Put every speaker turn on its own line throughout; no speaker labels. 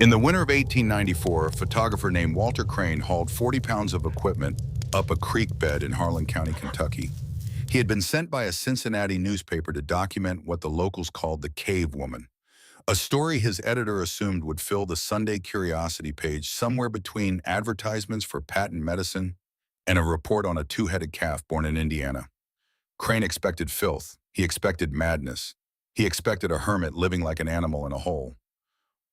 In the winter of 1894, a photographer named Walter Crane hauled 40 pounds of equipment up a creek bed in Harlan County, Kentucky. He had been sent by a Cincinnati newspaper to document what the locals called the Cave Woman, a story his editor assumed would fill the Sunday Curiosity page somewhere between advertisements for patent medicine and a report on a two-headed calf born in Indiana. Crane expected filth. He expected madness. He expected a hermit living like an animal in a hole.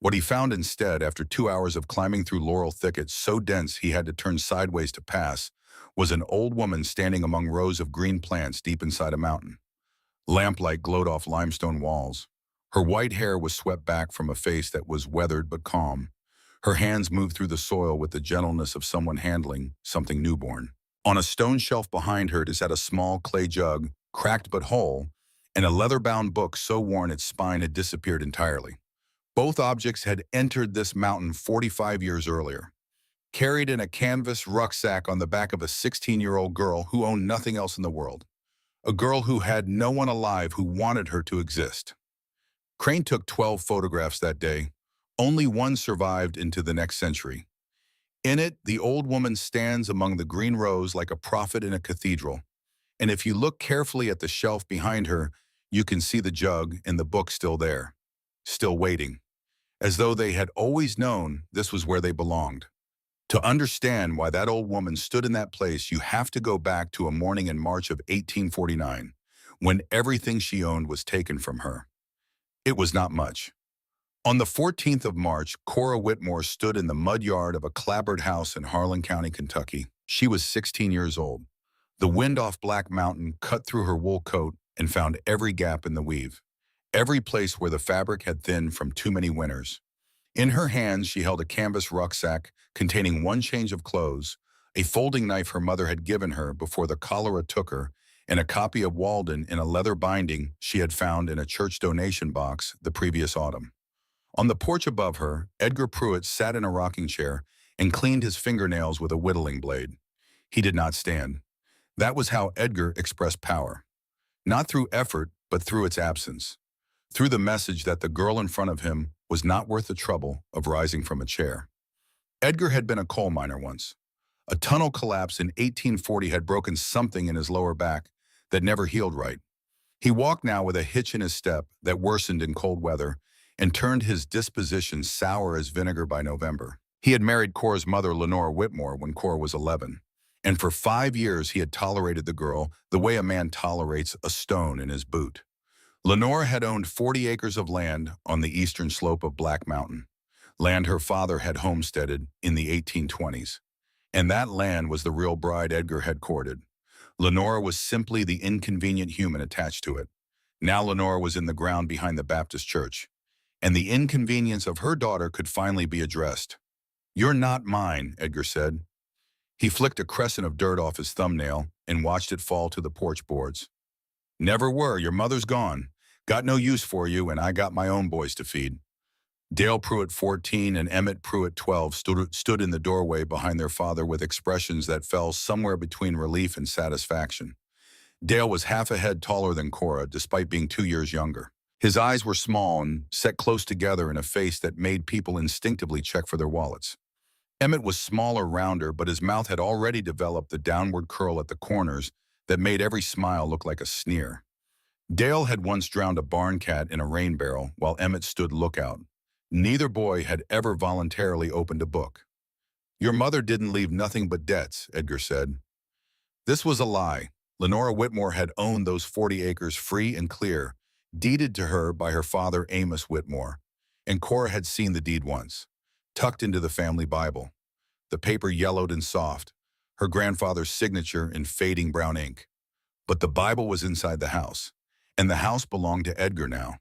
What he found instead, after 2 hours of climbing through laurel thickets so dense he had to turn sideways to pass, was an old woman standing among rows of green plants deep inside a mountain. Lamplight glowed off limestone walls. Her white hair was swept back from a face that was weathered but calm. Her hands moved through the soil with the gentleness of someone handling something newborn. On a stone shelf behind her sat a small clay jug, cracked but whole, and a leather-bound book so worn its spine had disappeared entirely. Both objects had entered this mountain 45 years earlier, carried in a canvas rucksack on the back of a 16-year-old girl who owned nothing else in the world, a girl who had no one alive who wanted her to exist. Crane took 12 photographs that day. Only one survived into the next century. In it, the old woman stands among the green rows like a prophet in a cathedral, and if you look carefully at the shelf behind her, you can see the jug and the book still there, still waiting, as though they had always known this was where they belonged. To understand why that old woman stood in that place, you have to go back to a morning in March of 1849, when everything she owned was taken from her. It was not much. On the 14th of March, Cora Whitmore stood in the mud yard of a clapboard house in Harlan County, Kentucky. She was 16 years old. The wind off Black Mountain cut through her wool coat and found every gap in the weave, every place where the fabric had thinned from too many winters. In her hands, she held a canvas rucksack containing one change of clothes, a folding knife her mother had given her before the cholera took her, and a copy of Walden in a leather binding she had found in a church donation box the previous autumn. On the porch above her, Edgar Pruitt sat in a rocking chair and cleaned his fingernails with a whittling blade. He did not stand. That was how Edgar expressed power. Not through effort, but through its absence. Through the message that the girl in front of him was not worth the trouble of rising from a chair. Edgar had been a coal miner once. A tunnel collapse in 1840 had broken something in his lower back that never healed right. He walked now with a hitch in his step that worsened in cold weather and turned his disposition sour as vinegar by November. He had married Cora's mother, Lenora Whitmore, when Cora was 11. And for 5 years he had tolerated the girl the way a man tolerates a stone in his boot. Lenora had owned 40 acres of land on the eastern slope of Black Mountain, land her father had homesteaded in the 1820s. And that land was the real bride Edgar had courted. Lenora was simply the inconvenient human attached to it. Now Lenora was in the ground behind the Baptist church, and the inconvenience of her daughter could finally be addressed. "You're not mine," Edgar said. He flicked a crescent of dirt off his thumbnail and watched it fall to the porch boards. "Never were. Your mother's gone. Got no use for you, and I got my own boys to feed." Dale Pruitt, 14, and Emmett Pruitt, 12, stood in the doorway behind their father with expressions that fell somewhere between relief and satisfaction. Dale was half a head taller than Cora, despite being 2 years younger. His eyes were small and set close together in a face that made people instinctively check for their wallets. Emmett was smaller, rounder, but his mouth had already developed the downward curl at the corners that made every smile look like a sneer. Dale had once drowned a barn cat in a rain barrel while Emmett stood lookout. Neither boy had ever voluntarily opened a book. "Your mother didn't leave nothing but debts," Edgar said. This was a lie. Lenora Whitmore had owned those 40 acres free and clear, deeded to her by her father Amos Whitmore, and Cora had seen the deed once, tucked into the family Bible. The paper yellowed and soft, her grandfather's signature in fading brown ink. But the Bible was inside the house, and the house belonged to Edgar now.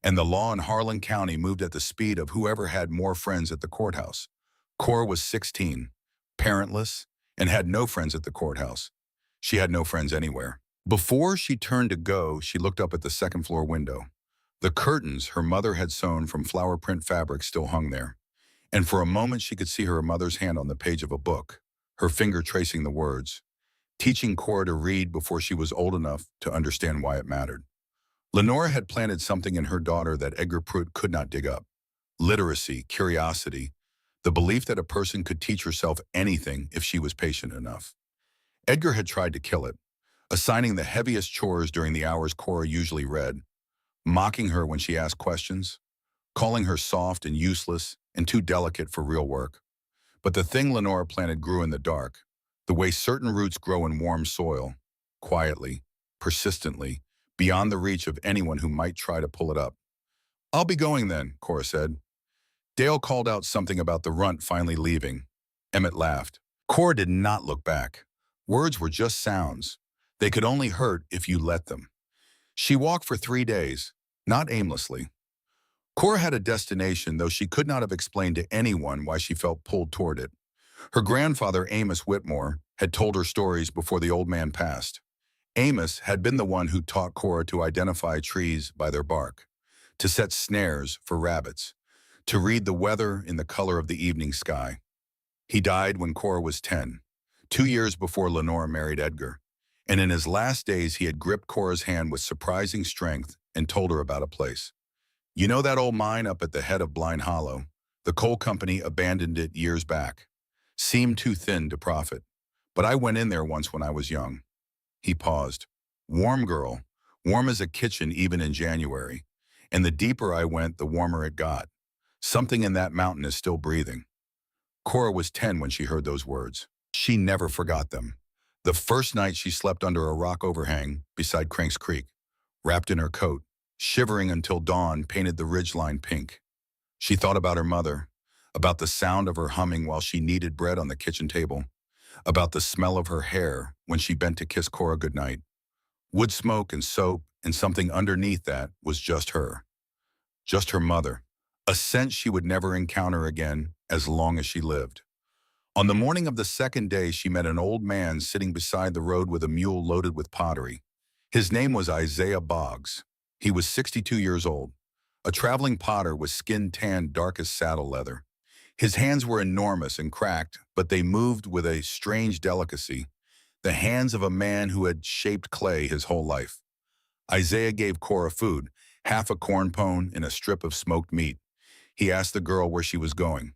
And the law in Harlan County moved at the speed of whoever had more friends at the courthouse. Cora was 16, parentless, and had no friends at the courthouse. She had no friends anywhere. Before she turned to go, she looked up at the second-floor window. The curtains her mother had sewn from flower print fabric still hung there. And for a moment she could see her mother's hand on the page of a book, her finger tracing the words, teaching Cora to read before she was old enough to understand why it mattered. Lenora had planted something in her daughter that Edgar Pruitt could not dig up. literacy, curiosity, the belief that a person could teach herself anything if she was patient enough. Edgar had tried to kill it, assigning the heaviest chores during the hours Cora usually read, mocking her when she asked questions, calling her soft and useless and too delicate for real work. But the thing Lenora planted grew in the dark, the way certain roots grow in warm soil, quietly, persistently, beyond the reach of anyone who might try to pull it up. "I'll be going then," Cora said. Dale called out something about the runt finally leaving. Emmett laughed. Cora did not look back. Words were just sounds. They could only hurt if you let them. She walked for 3 days, not aimlessly. Cora had a destination, though she could not have explained to anyone why she felt pulled toward it. Her grandfather, Amos Whitmore, had told her stories before the old man passed. Amos had been the one who taught Cora to identify trees by their bark, to set snares for rabbits, to read the weather in the color of the evening sky. He died when Cora was 10, 2 years before Lenore married Edgar, and in his last days he had gripped Cora's hand with surprising strength and told her about a place. "You know that old mine up at the head of Blind Hollow? The coal company abandoned it years back. Seemed too thin to profit. But I went in there once when I was young." He paused. "Warm girl, warm as a kitchen even in January. And the deeper I went, the warmer it got. Something in that mountain is still breathing." Cora was 10 when she heard those words. She never forgot them. The first night she slept under a rock overhang beside Cranks Creek, wrapped in her coat, shivering until dawn painted the ridgeline pink. She thought about her mother, about the sound of her humming while she kneaded bread on the kitchen table, about the smell of her hair when she bent to kiss Cora goodnight. Wood smoke and soap, and something underneath that was just her. Just her mother. A scent she would never encounter again as long as she lived. On the morning of the second day, she met an old man sitting beside the road with a mule loaded with pottery. His name was Isaiah Boggs. He was 62 years old, a traveling potter with skin tanned dark as saddle leather. His hands were enormous and cracked, but they moved with a strange delicacy, the hands of a man who had shaped clay his whole life. Isaiah gave Cora food, half a corn pone and a strip of smoked meat. He asked the girl where she was going.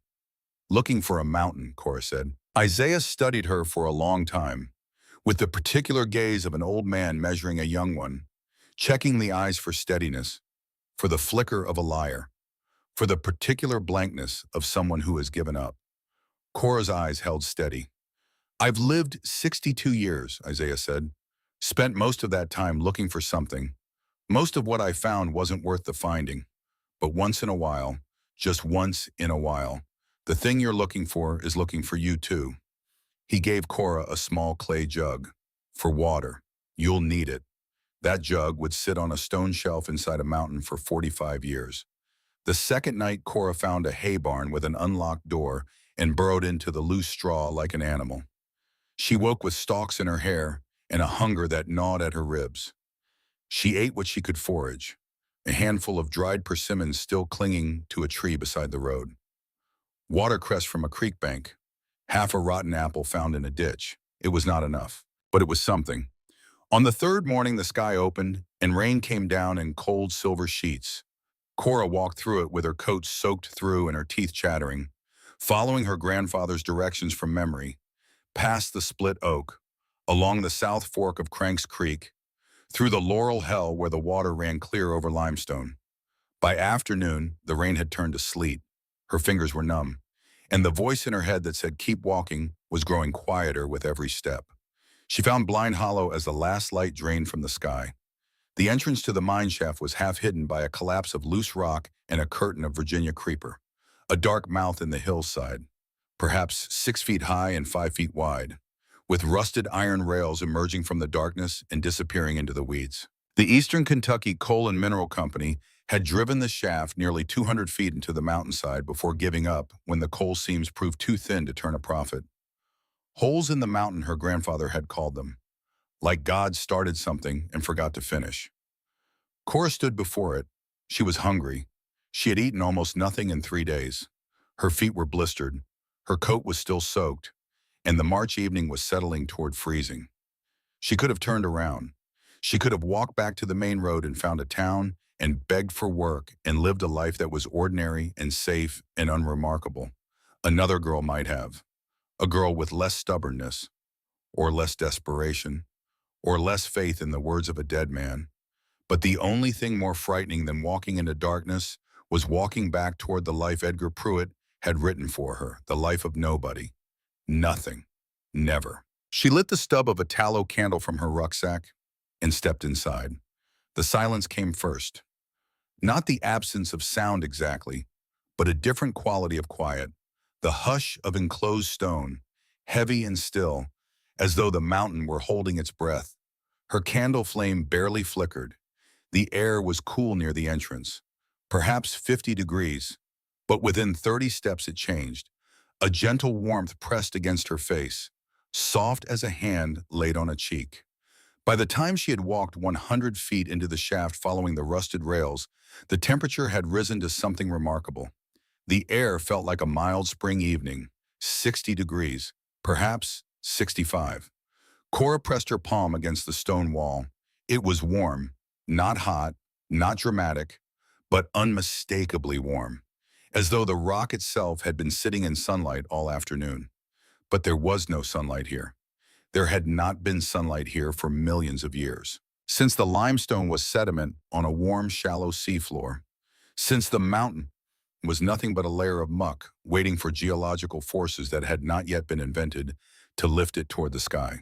"Looking for a mountain," Cora said. Isaiah studied her for a long time, with the particular gaze of an old man measuring a young one, checking the eyes for steadiness, for the flicker of a liar, for the particular blankness of someone who has given up. Cora's eyes held steady. "I've lived 62 years, Isaiah said. Spent most of that time looking for something. Most of what I found wasn't worth the finding. But once in a while, just once in a while, the thing you're looking for is looking for you too." He gave Cora a small clay jug. "For water. You'll need it." That jug would sit on a stone shelf inside a mountain for 45 years. The second night, Cora found a hay barn with an unlocked door and burrowed into the loose straw like an animal. She woke with stalks in her hair and a hunger that gnawed at her ribs. She ate what she could forage, a handful of dried persimmons still clinging to a tree beside the road, watercress from a creek bank, half a rotten apple found in a ditch. It was not enough, but it was something. On the third morning, the sky opened and rain came down in cold silver sheets. Cora walked through it with her coat soaked through and her teeth chattering, following her grandfather's directions from memory, past the split oak, along the south fork of Cranks Creek, through the laurel hell where the water ran clear over limestone. By afternoon, the rain had turned to sleet. Her fingers were numb, and the voice in her head that said, "Keep walking," was growing quieter with every step. She found Blind Hollow as the last light drained from the sky. The entrance to the mine shaft was half hidden by a collapse of loose rock and a curtain of Virginia creeper, a dark mouth in the hillside, perhaps 6 feet high and 5 feet wide, with rusted iron rails emerging from the darkness and disappearing into the weeds. The Eastern Kentucky Coal and Mineral Company had driven the shaft nearly 200 feet into the mountainside before giving up when the coal seams proved too thin to turn a profit. Holes in the mountain, her grandfather had called them, like God started something and forgot to finish. Cora stood before it. She was hungry. She had eaten almost nothing in 3 days. Her feet were blistered. Her coat was still soaked, and the March evening was settling toward freezing. She could have turned around. She could have walked back to the main road and found a town and begged for work and lived a life that was ordinary and safe and unremarkable. Another girl might have. A girl with less stubbornness, or less desperation, or less faith in the words of a dead man. But the only thing more frightening than walking into darkness was walking back toward the life Edgar Pruitt had written for her, the life of nobody. Nothing. Never. She lit the stub of a tallow candle from her rucksack and stepped inside. The silence came first. Not the absence of sound exactly, but a different quality of quiet. The hush of enclosed stone, heavy and still, as though the mountain were holding its breath. Her candle flame barely flickered. The air was cool near the entrance, perhaps 50 degrees, but within 30 steps it changed. A gentle warmth pressed against her face, soft as a hand laid on a cheek. By the time she had walked 100 feet into the shaft following the rusted rails, the temperature had risen to something remarkable. The air felt like a mild spring evening, 60 degrees, perhaps 65. Cora pressed her palm against the stone wall. It was warm, not hot, not dramatic, but unmistakably warm, as though the rock itself had been sitting in sunlight all afternoon. But there was no sunlight here. There had not been sunlight here for millions of years. Since the limestone was sediment on a warm, shallow seafloor, since the mountain was nothing but a layer of muck waiting for geological forces that had not yet been invented to lift it toward the sky.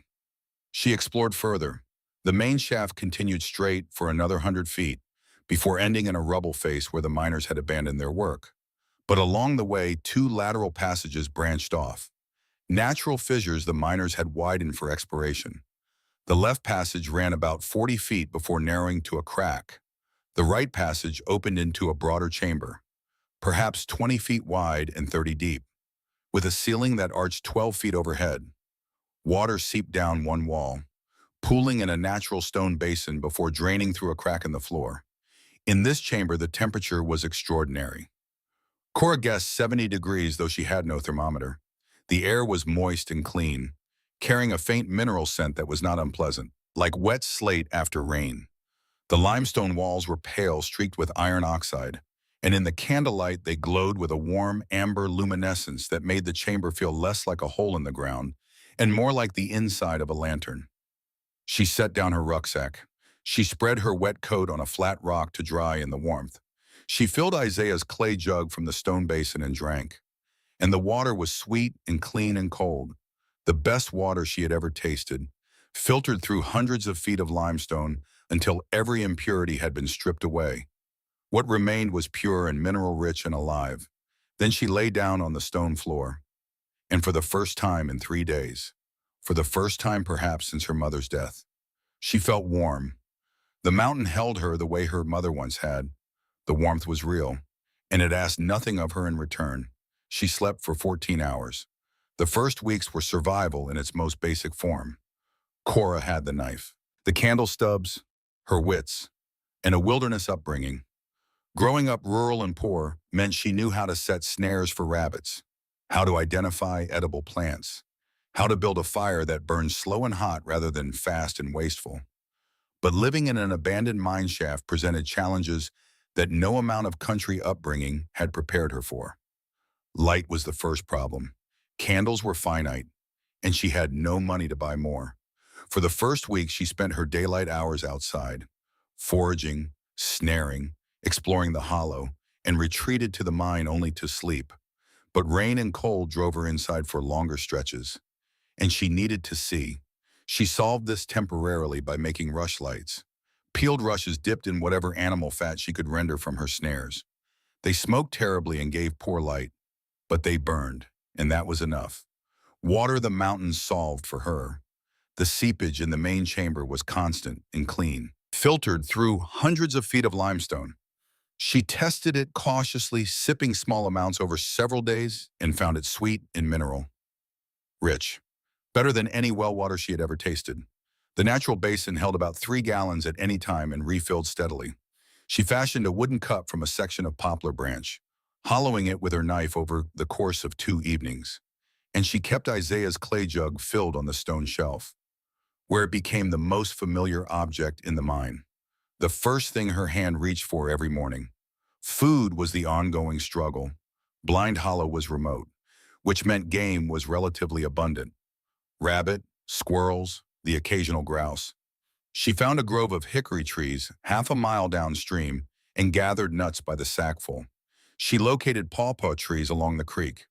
She explored further. The main shaft continued straight for another 100 feet before ending in a rubble face where the miners had abandoned their work. But along the way, two lateral passages branched off. Natural fissures the miners had widened for exploration. The left passage ran about 40 feet before narrowing to a crack. The right passage opened into a broader chamber, perhaps 20 feet wide and 30 deep, with a ceiling that arched 12 feet overhead. Water seeped down one wall, pooling in a natural stone basin before draining through a crack in the floor. In this chamber, the temperature was extraordinary. Cora guessed 70 degrees, though she had no thermometer. The air was moist and clean, carrying a faint mineral scent that was not unpleasant, like wet slate after rain. The limestone walls were pale, streaked with iron oxide, and in the candlelight they glowed with a warm amber luminescence that made the chamber feel less like a hole in the ground and more like the inside of a lantern. She set down her rucksack. She spread her wet coat on a flat rock to dry in the warmth. She filled Isaiah's clay jug from the stone basin and drank. And the water was sweet and clean and cold, the best water she had ever tasted, filtered through hundreds of feet of limestone until every impurity had been stripped away. What remained was pure and mineral-rich and alive. Then she lay down on the stone floor. And for the first time in 3 days, for the first time perhaps since her mother's death, she felt warm. The mountain held her the way her mother once had. The warmth was real, and it asked nothing of her in return. She slept for 14 hours. The first weeks were survival in its most basic form. Cora had the knife, the candle stubs, her wits, and a wilderness upbringing. Growing up rural and poor meant she knew how to set snares for rabbits, how to identify edible plants, how to build a fire that burned slow and hot rather than fast and wasteful. But living in an abandoned mine shaft presented challenges that no amount of country upbringing had prepared her for. Light was the first problem. Candles were finite, and she had no money to buy more. For the first week, she spent her daylight hours outside, foraging, snaring, exploring the hollow, and retreated to the mine only to sleep. But rain and cold drove her inside for longer stretches, and she needed to see. She solved this temporarily by making rushlights. Peeled rushes dipped in whatever animal fat she could render from her snares. They smoked terribly and gave poor light, but they burned, and that was enough. Water the mountains solved for her. The seepage in the main chamber was constant and clean, filtered through hundreds of feet of limestone. She tested it cautiously, sipping small amounts over several days, and found it sweet and mineral. Rich. Better than any well water she had ever tasted. The natural basin held about 3 gallons at any time and refilled steadily. She fashioned a wooden cup from a section of poplar branch, hollowing it with her knife over the course of 2 evenings. And she kept Isaiah's clay jug filled on the stone shelf, where it became the most familiar object in the mine. the first thing her hand reached for every morning. Food was the ongoing struggle. Blind Hollow was remote, which meant game was relatively abundant. Rabbit, squirrels, the occasional grouse. She found a grove of hickory trees half a mile downstream and gathered nuts by the sackful. She located pawpaw trees along the creek,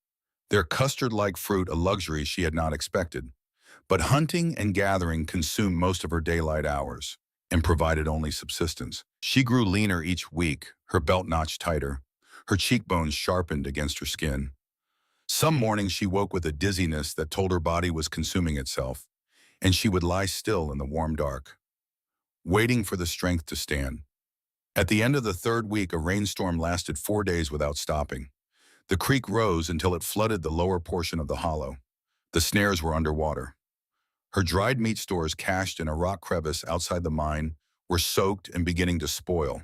their custard-like fruit a luxury she had not expected. But hunting and gathering consumed most of her daylight hours and provided only subsistence. She grew leaner each week, her belt notched tighter, her cheekbones sharpened against her skin. Some mornings she woke with a dizziness that told her body was consuming itself, and she would lie still in the warm dark, waiting for the strength to stand. At the end of the third week, a rainstorm lasted 4 days without stopping. The creek rose until it flooded the lower portion of the hollow. The snares were underwater. Her dried meat stores cached in a rock crevice outside the mine were soaked and beginning to spoil.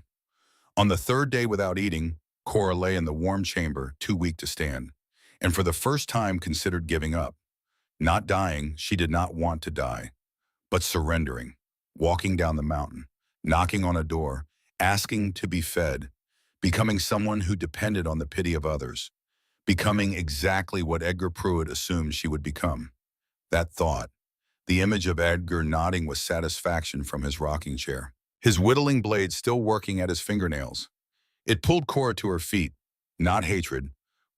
On the third day without eating, Cora lay in the warm chamber, too weak to stand, and for the first time considered giving up. Not dying, she did not want to die, but surrendering, walking down the mountain, knocking on a door, asking to be fed, becoming someone who depended on the pity of others, becoming exactly what Edgar Pruitt assumed she would become. That thought, the image of Edgar nodding with satisfaction from his rocking chair, his whittling blade still working at his fingernails. It pulled Cora to her feet, not hatred.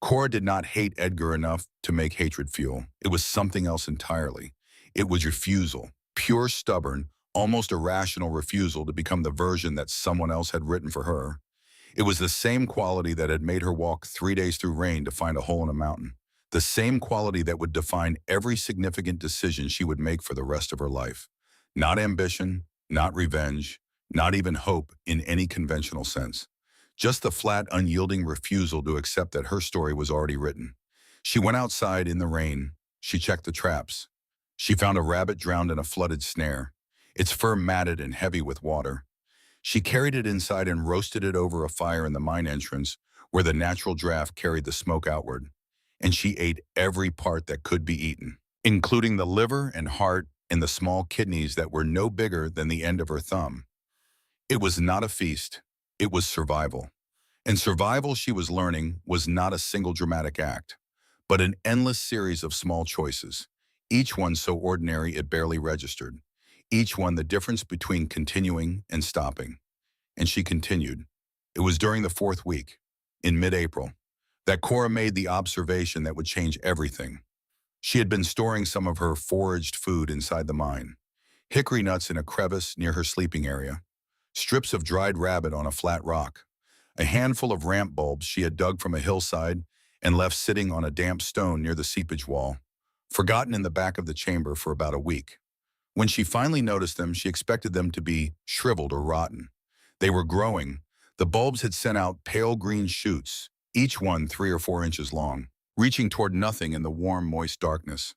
Cora did not hate Edgar enough to make hatred fuel. It was something else entirely. It was refusal, pure stubborn, almost irrational refusal to become the version that someone else had written for her. It was the same quality that had made her walk 3 days through rain to find a hole in a mountain. The same quality that would define every significant decision she would make for the rest of her life. Not ambition, not revenge, not even hope in any conventional sense. Just the flat, unyielding refusal to accept that her story was already written. She went outside in the rain. She checked the traps. She found a rabbit drowned in a flooded snare, its fur matted and heavy with water. She carried it inside and roasted it over a fire in the mine entrance where the natural draft carried the smoke outward. And she ate every part that could be eaten, including the liver and heart and the small kidneys that were no bigger than the end of her thumb. It was not a feast, it was survival. And survival, she was learning, was not a single dramatic act, but an endless series of small choices, each one so ordinary it barely registered, each one the difference between continuing and stopping. And she continued. It was during the fourth week, in mid-April, that Cora made the observation that would change everything. She had been storing some of her foraged food inside the mine. Hickory nuts in a crevice near her sleeping area, strips of dried rabbit on a flat rock, a handful of ramp bulbs she had dug from a hillside and left sitting on a damp stone near the seepage wall, forgotten in the back of the chamber for about a week. When she finally noticed them, she expected them to be shriveled or rotten. They were growing. The bulbs had sent out pale green shoots, each one 3 or 4 inches long, reaching toward nothing in the warm, moist darkness.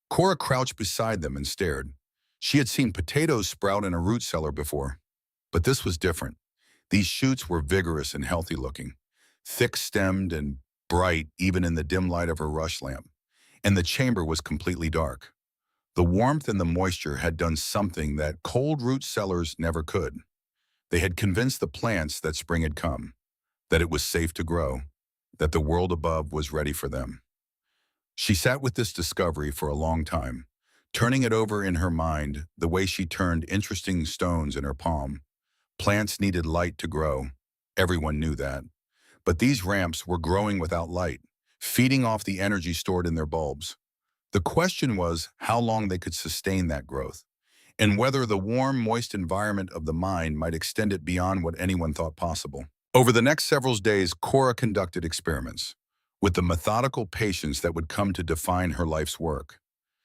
Cora crouched beside them and stared. She had seen potatoes sprout in a root cellar before, but this was different. These shoots were vigorous and healthy-looking, thick-stemmed and bright even in the dim light of her rush lamp, and the chamber was completely dark. The warmth and the moisture had done something that cold root cellars never could. They had convinced the plants that spring had come, that it was safe to grow, that the world above was ready for them. She sat with this discovery for a long time, turning it over in her mind the way she turned interesting stones in her palm. Plants needed light to grow. Everyone knew that. But these ramps were growing without light, feeding off the energy stored in their bulbs. The question was how long they could sustain that growth, and whether the warm, moist environment of the mine might extend it beyond what anyone thought possible. Over the next several days, Cora conducted experiments, with the methodical patience that would come to define her life's work.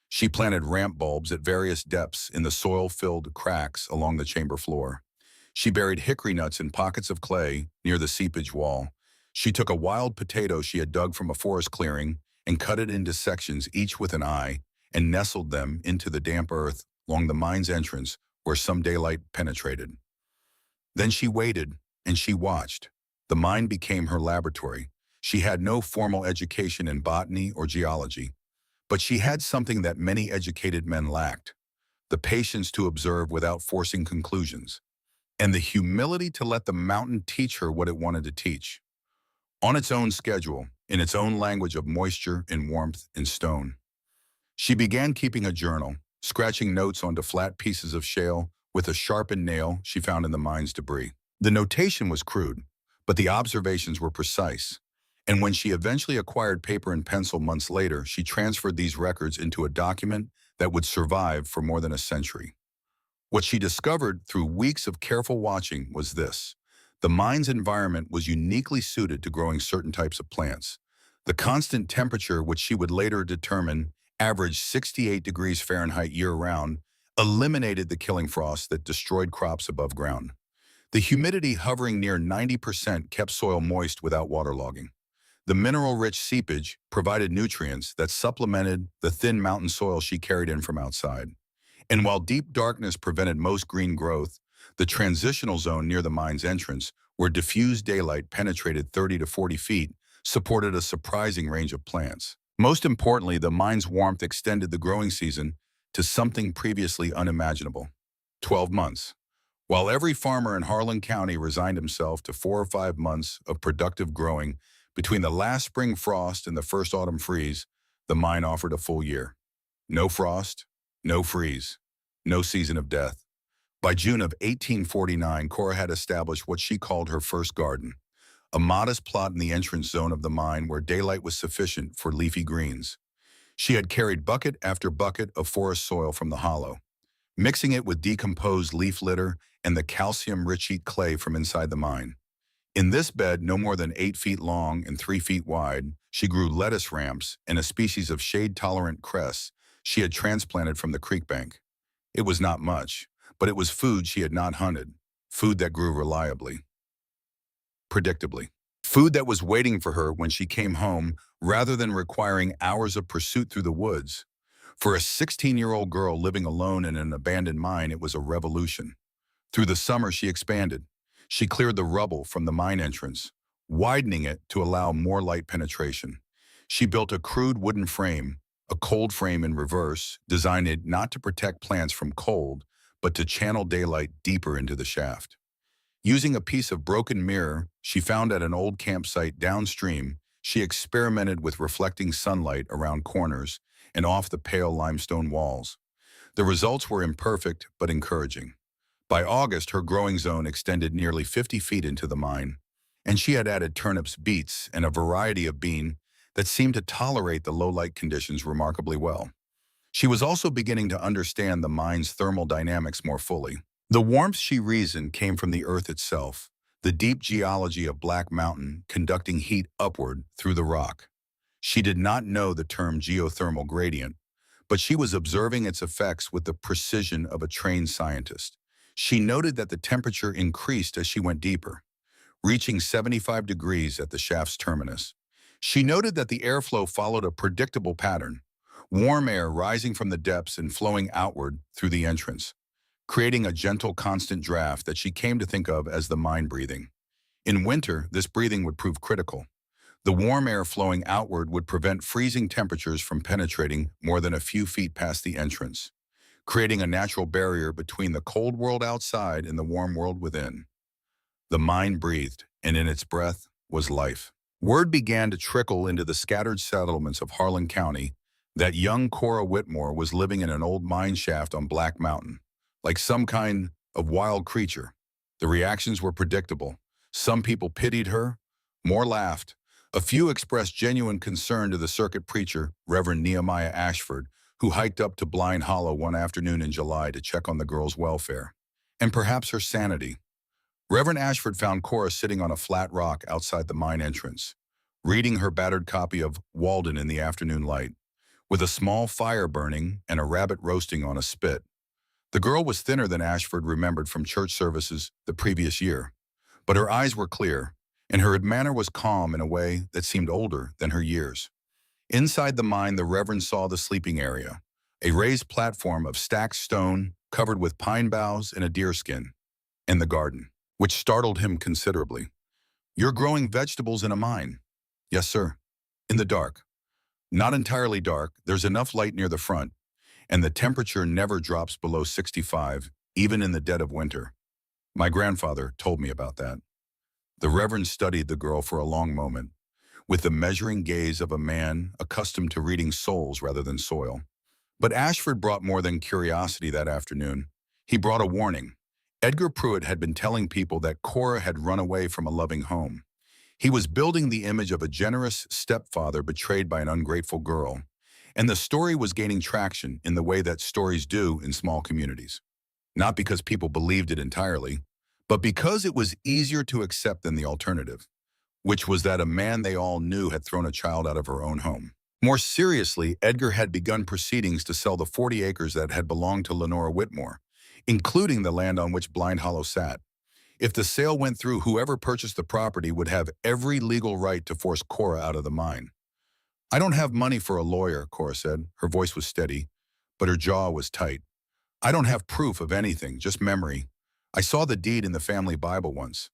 She planted ramp bulbs at various depths in the soil-filled cracks along the chamber floor. She buried hickory nuts in pockets of clay near the seepage wall. She took a wild potato she had dug from a forest clearing and cut it into sections, each with an eye, and nestled them into the damp earth along the mine's entrance where some daylight penetrated. Then she waited, and she watched. The mine became her laboratory. She had no formal education in botany or geology, but she had something that many educated men lacked: the patience to observe without forcing conclusions. and the humility to let the mountain teach her what it wanted to teach, on its own schedule, in its own language of moisture and warmth and stone. She began keeping a journal, scratching notes onto flat pieces of shale with a sharpened nail she found in the mine's debris. The notation was crude, but the observations were precise. And when she eventually acquired paper and pencil months later, she transferred these records into a document that would survive for more than a century. What she discovered through weeks of careful watching was this: the mine's environment was uniquely suited to growing certain types of plants. The constant temperature, which she would later determine averaged 68 degrees Fahrenheit year-round, eliminated the killing frost that destroyed crops above ground. The humidity hovering near 90% kept soil moist without waterlogging. The mineral-rich seepage provided nutrients that supplemented the thin mountain soil she carried in from outside. And while deep darkness prevented most green growth, the transitional zone near the mine's entrance, where diffused daylight penetrated 30 to 40 feet, supported a surprising range of plants. Most importantly, the mine's warmth extended the growing season to something previously unimaginable: 12 months. While every farmer in Harlan County resigned himself to 4 or 5 months of productive growing between the last spring frost and the first autumn freeze, the mine offered a full year. No frost, no freeze, no season of death. By June of 1849, Cora had established what she called her first garden, a modest plot in the entrance zone of the mine where daylight was sufficient for leafy greens. She had carried bucket after bucket of forest soil from the hollow, mixing it with decomposed leaf litter and the calcium-rich heat clay from inside the mine. In this bed, no more than 8 feet long and 3 feet wide, she grew lettuce ramps and a species of shade-tolerant cress she had transplanted from the creek bank. It was not much, but it was food she had not hunted, food that grew reliably, predictably, food that was waiting for her when she came home rather than requiring hours of pursuit through the woods. For a 16-year-old girl living alone in an abandoned mine, it was a revolution. Through the summer, she expanded. She cleared the rubble from the mine entrance, widening it to allow more light penetration. She built a crude wooden frame, a cold frame in reverse, designed not to protect plants from cold, but to channel daylight deeper into the shaft. Using a piece of broken mirror she found at an old campsite downstream, she experimented with reflecting sunlight around corners and off the pale limestone walls. The results were imperfect but encouraging. By August, her growing zone extended nearly 50 feet into the mine, and she had added turnips, beets, and a variety of bean that seemed to tolerate the low-light conditions remarkably well. She was also beginning to understand the mine's thermal dynamics more fully. The warmth, she reasoned, came from the earth itself, the deep geology of Black Mountain conducting heat upward through the rock. She did not know the term geothermal gradient, but she was observing its effects with the precision of a trained scientist. She noted that the temperature increased as she went deeper, reaching 75 degrees at the shaft's terminus. She noted that the airflow followed a predictable pattern, warm air rising from the depths and flowing outward through the entrance, creating a gentle, constant draft that she came to think of as the mine breathing. In winter, this breathing would prove critical. The warm air flowing outward would prevent freezing temperatures from penetrating more than a few feet past the entrance, creating a natural barrier between the cold world outside and the warm world within. The mine breathed, and in its breath was life. Word began to trickle into the scattered settlements of Harlan County that young Cora Whitmore was living in an old mine shaft on Black Mountain, like some kind of wild creature. The reactions were predictable. Some people pitied her, more laughed. A few expressed genuine concern to the circuit preacher, Reverend Nehemiah Ashford, who hiked up to Blind Hollow one afternoon in July to check on the girl's welfare, and perhaps her sanity. Reverend Ashford found Cora sitting on a flat rock outside the mine entrance, reading her battered copy of Walden in the afternoon light, with a small fire burning and a rabbit roasting on a spit. The girl was thinner than Ashford remembered from church services the previous year, but her eyes were clear, and her manner was calm in a way that seemed older than her years. Inside the mine, the Reverend saw the sleeping area, a raised platform of stacked stone covered with pine boughs and a deerskin, and the garden, which startled him considerably. "You're growing vegetables in a mine?" "Yes, sir." "In the dark?" "Not entirely dark. There's enough light near the front, and the temperature never drops below 65, even in the dead of winter." My grandfather told me about that. The Reverend studied the girl for a long moment, with the measuring gaze of a man accustomed to reading souls rather than soil. But Ashford brought more than curiosity that afternoon. He brought a warning. Edgar Pruitt had been telling people that Cora had run away from a loving home. He was building the image of a generous stepfather betrayed by an ungrateful girl. And the story was gaining traction in the way that stories do in small communities. Not because people believed it entirely, but because it was easier to accept than the alternative, which was that a man they all knew had thrown a child out of her own home. More seriously, Edgar had begun proceedings to sell the 40 acres that had belonged to Lenora Whitmore, including the land on which Blind Hollow sat. If the sale went through, whoever purchased the property would have every legal right to force Cora out of the mine. "I don't have money for a lawyer," Cora said. Her voice was steady, but her jaw was tight. "I don't have proof of anything, just memory. I saw the deed in the family Bible once,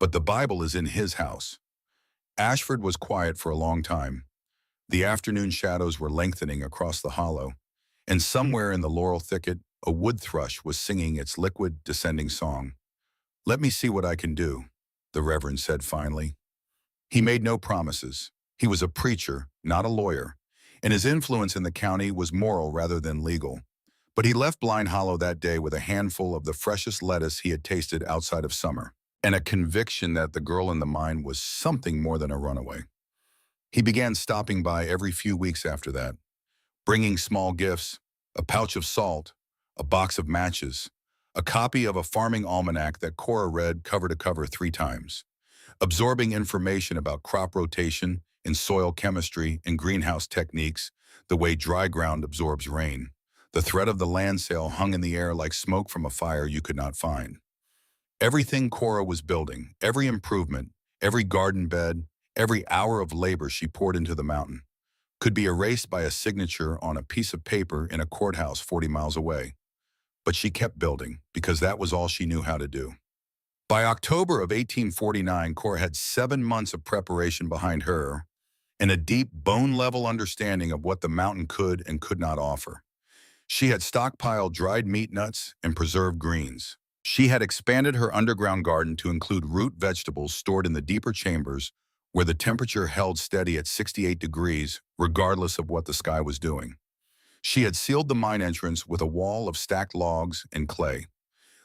but the Bible is in his house." Ashford was quiet for a long time. The afternoon shadows were lengthening across the hollow, and somewhere in the laurel thicket, a wood thrush was singing its liquid, descending song. "Let me see what I can do," the Reverend said finally. He made no promises. He was a preacher, not a lawyer, and his influence in the county was moral rather than legal. But he left Blind Hollow that day with a handful of the freshest lettuce he had tasted outside of summer, and a conviction that the girl in the mine was something more than a runaway. He began stopping by every few weeks after that, bringing small gifts, a pouch of salt, a box of matches, a copy of a farming almanac that Cora read cover to cover 3 times, absorbing information about crop rotation and soil chemistry and greenhouse techniques, the way dry ground absorbs rain. The threat of the land sale hung in the air like smoke from a fire you could not find. Everything Cora was building, every improvement, every garden bed, every hour of labor she poured into the mountain, could be erased by a signature on a piece of paper in a courthouse 40 miles away. But she kept building, because that was all she knew how to do. By October of 1849, Cora had 7 months of preparation behind her and a deep, bone-level understanding of what the mountain could and could not offer. She had stockpiled dried meat nuts and preserved greens. She had expanded her underground garden to include root vegetables stored in the deeper chambers where the temperature held steady at 68 degrees, regardless of what the sky was doing. She had sealed the mine entrance with a wall of stacked logs and clay,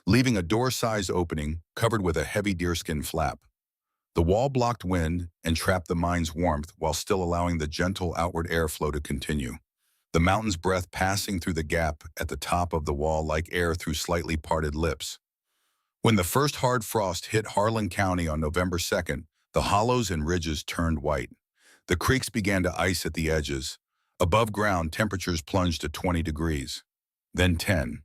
leaving a door-sized opening covered with a heavy deerskin flap. The wall blocked wind and trapped the mine's warmth while still allowing the gentle outward airflow to continue, the mountain's breath passing through the gap at the top of the wall like air through slightly parted lips. When the first hard frost hit Heartland County on November 2nd, the hollows and ridges turned white. The creeks began to ice at the edges. Above ground, temperatures plunged to 20 degrees, then 10.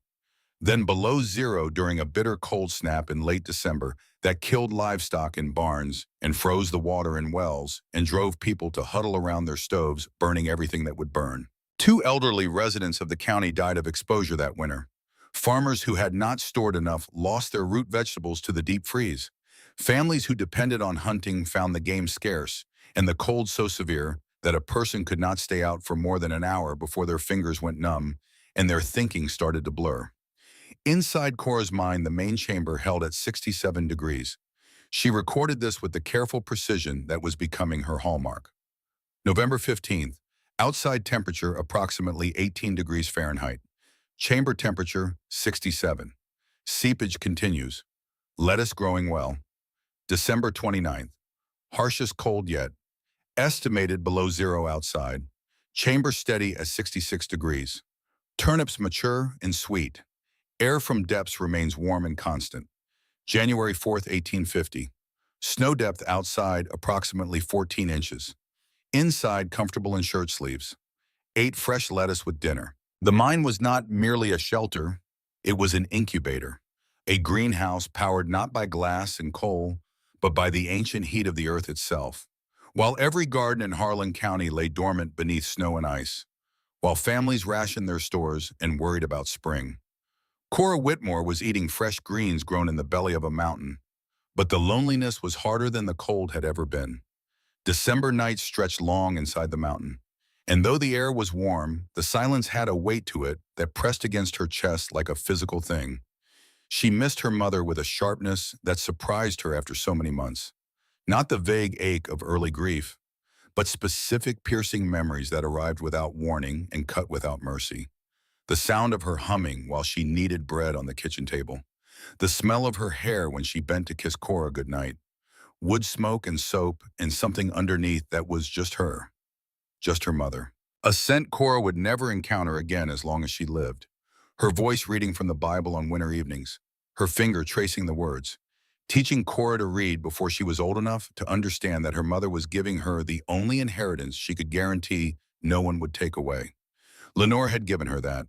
Then below zero during a bitter cold snap in late December that killed livestock in barns and froze the water in wells and drove people to huddle around their stoves, burning everything that would burn. 2 elderly residents of the county died of exposure that winter. Farmers who had not stored enough lost their root vegetables to the deep freeze. Families who depended on hunting found the game scarce, and the cold so severe that a person could not stay out for more than an hour before their fingers went numb and their thinking started to blur. Inside Cora's mind, the main chamber held at 67 degrees. She recorded this with the careful precision that was becoming her hallmark. November 15th, outside temperature approximately 18 degrees Fahrenheit. Chamber temperature 67. Seepage continues. Lettuce growing well. December 29th, harshest cold yet. Estimated below zero outside. Chamber steady at 66 degrees. Turnips mature and sweet. Air from depths remains warm and constant. January 4th, 1850. Snow depth outside approximately 14 inches. Inside comfortable in shirt sleeves. Ate fresh lettuce with dinner. The mine was not merely a shelter, it was an incubator. A greenhouse powered not by glass and coal, but by the ancient heat of the earth itself. While every garden in Heartland County lay dormant beneath snow and ice, while families rationed their stores and worried about spring, Cora Whitmore was eating fresh greens grown in the belly of a mountain, but the loneliness was harder than the cold had ever been. December nights stretched long inside the mountain, and though the air was warm, the silence had a weight to it that pressed against her chest like a physical thing. She missed her mother with a sharpness that surprised her after so many months. Not the vague ache of early grief, but specific piercing memories that arrived without warning and cut without mercy. The sound of her humming while she kneaded bread on the kitchen table. The smell of her hair when she bent to kiss Cora goodnight. Wood smoke and soap and something underneath that was just her mother. A scent Cora would never encounter again as long as she lived. Her voice reading from the Bible on winter evenings, her finger tracing the words, teaching Cora to read before she was old enough to understand that her mother was giving her the only inheritance she could guarantee no one would take away. Lenore had given her that.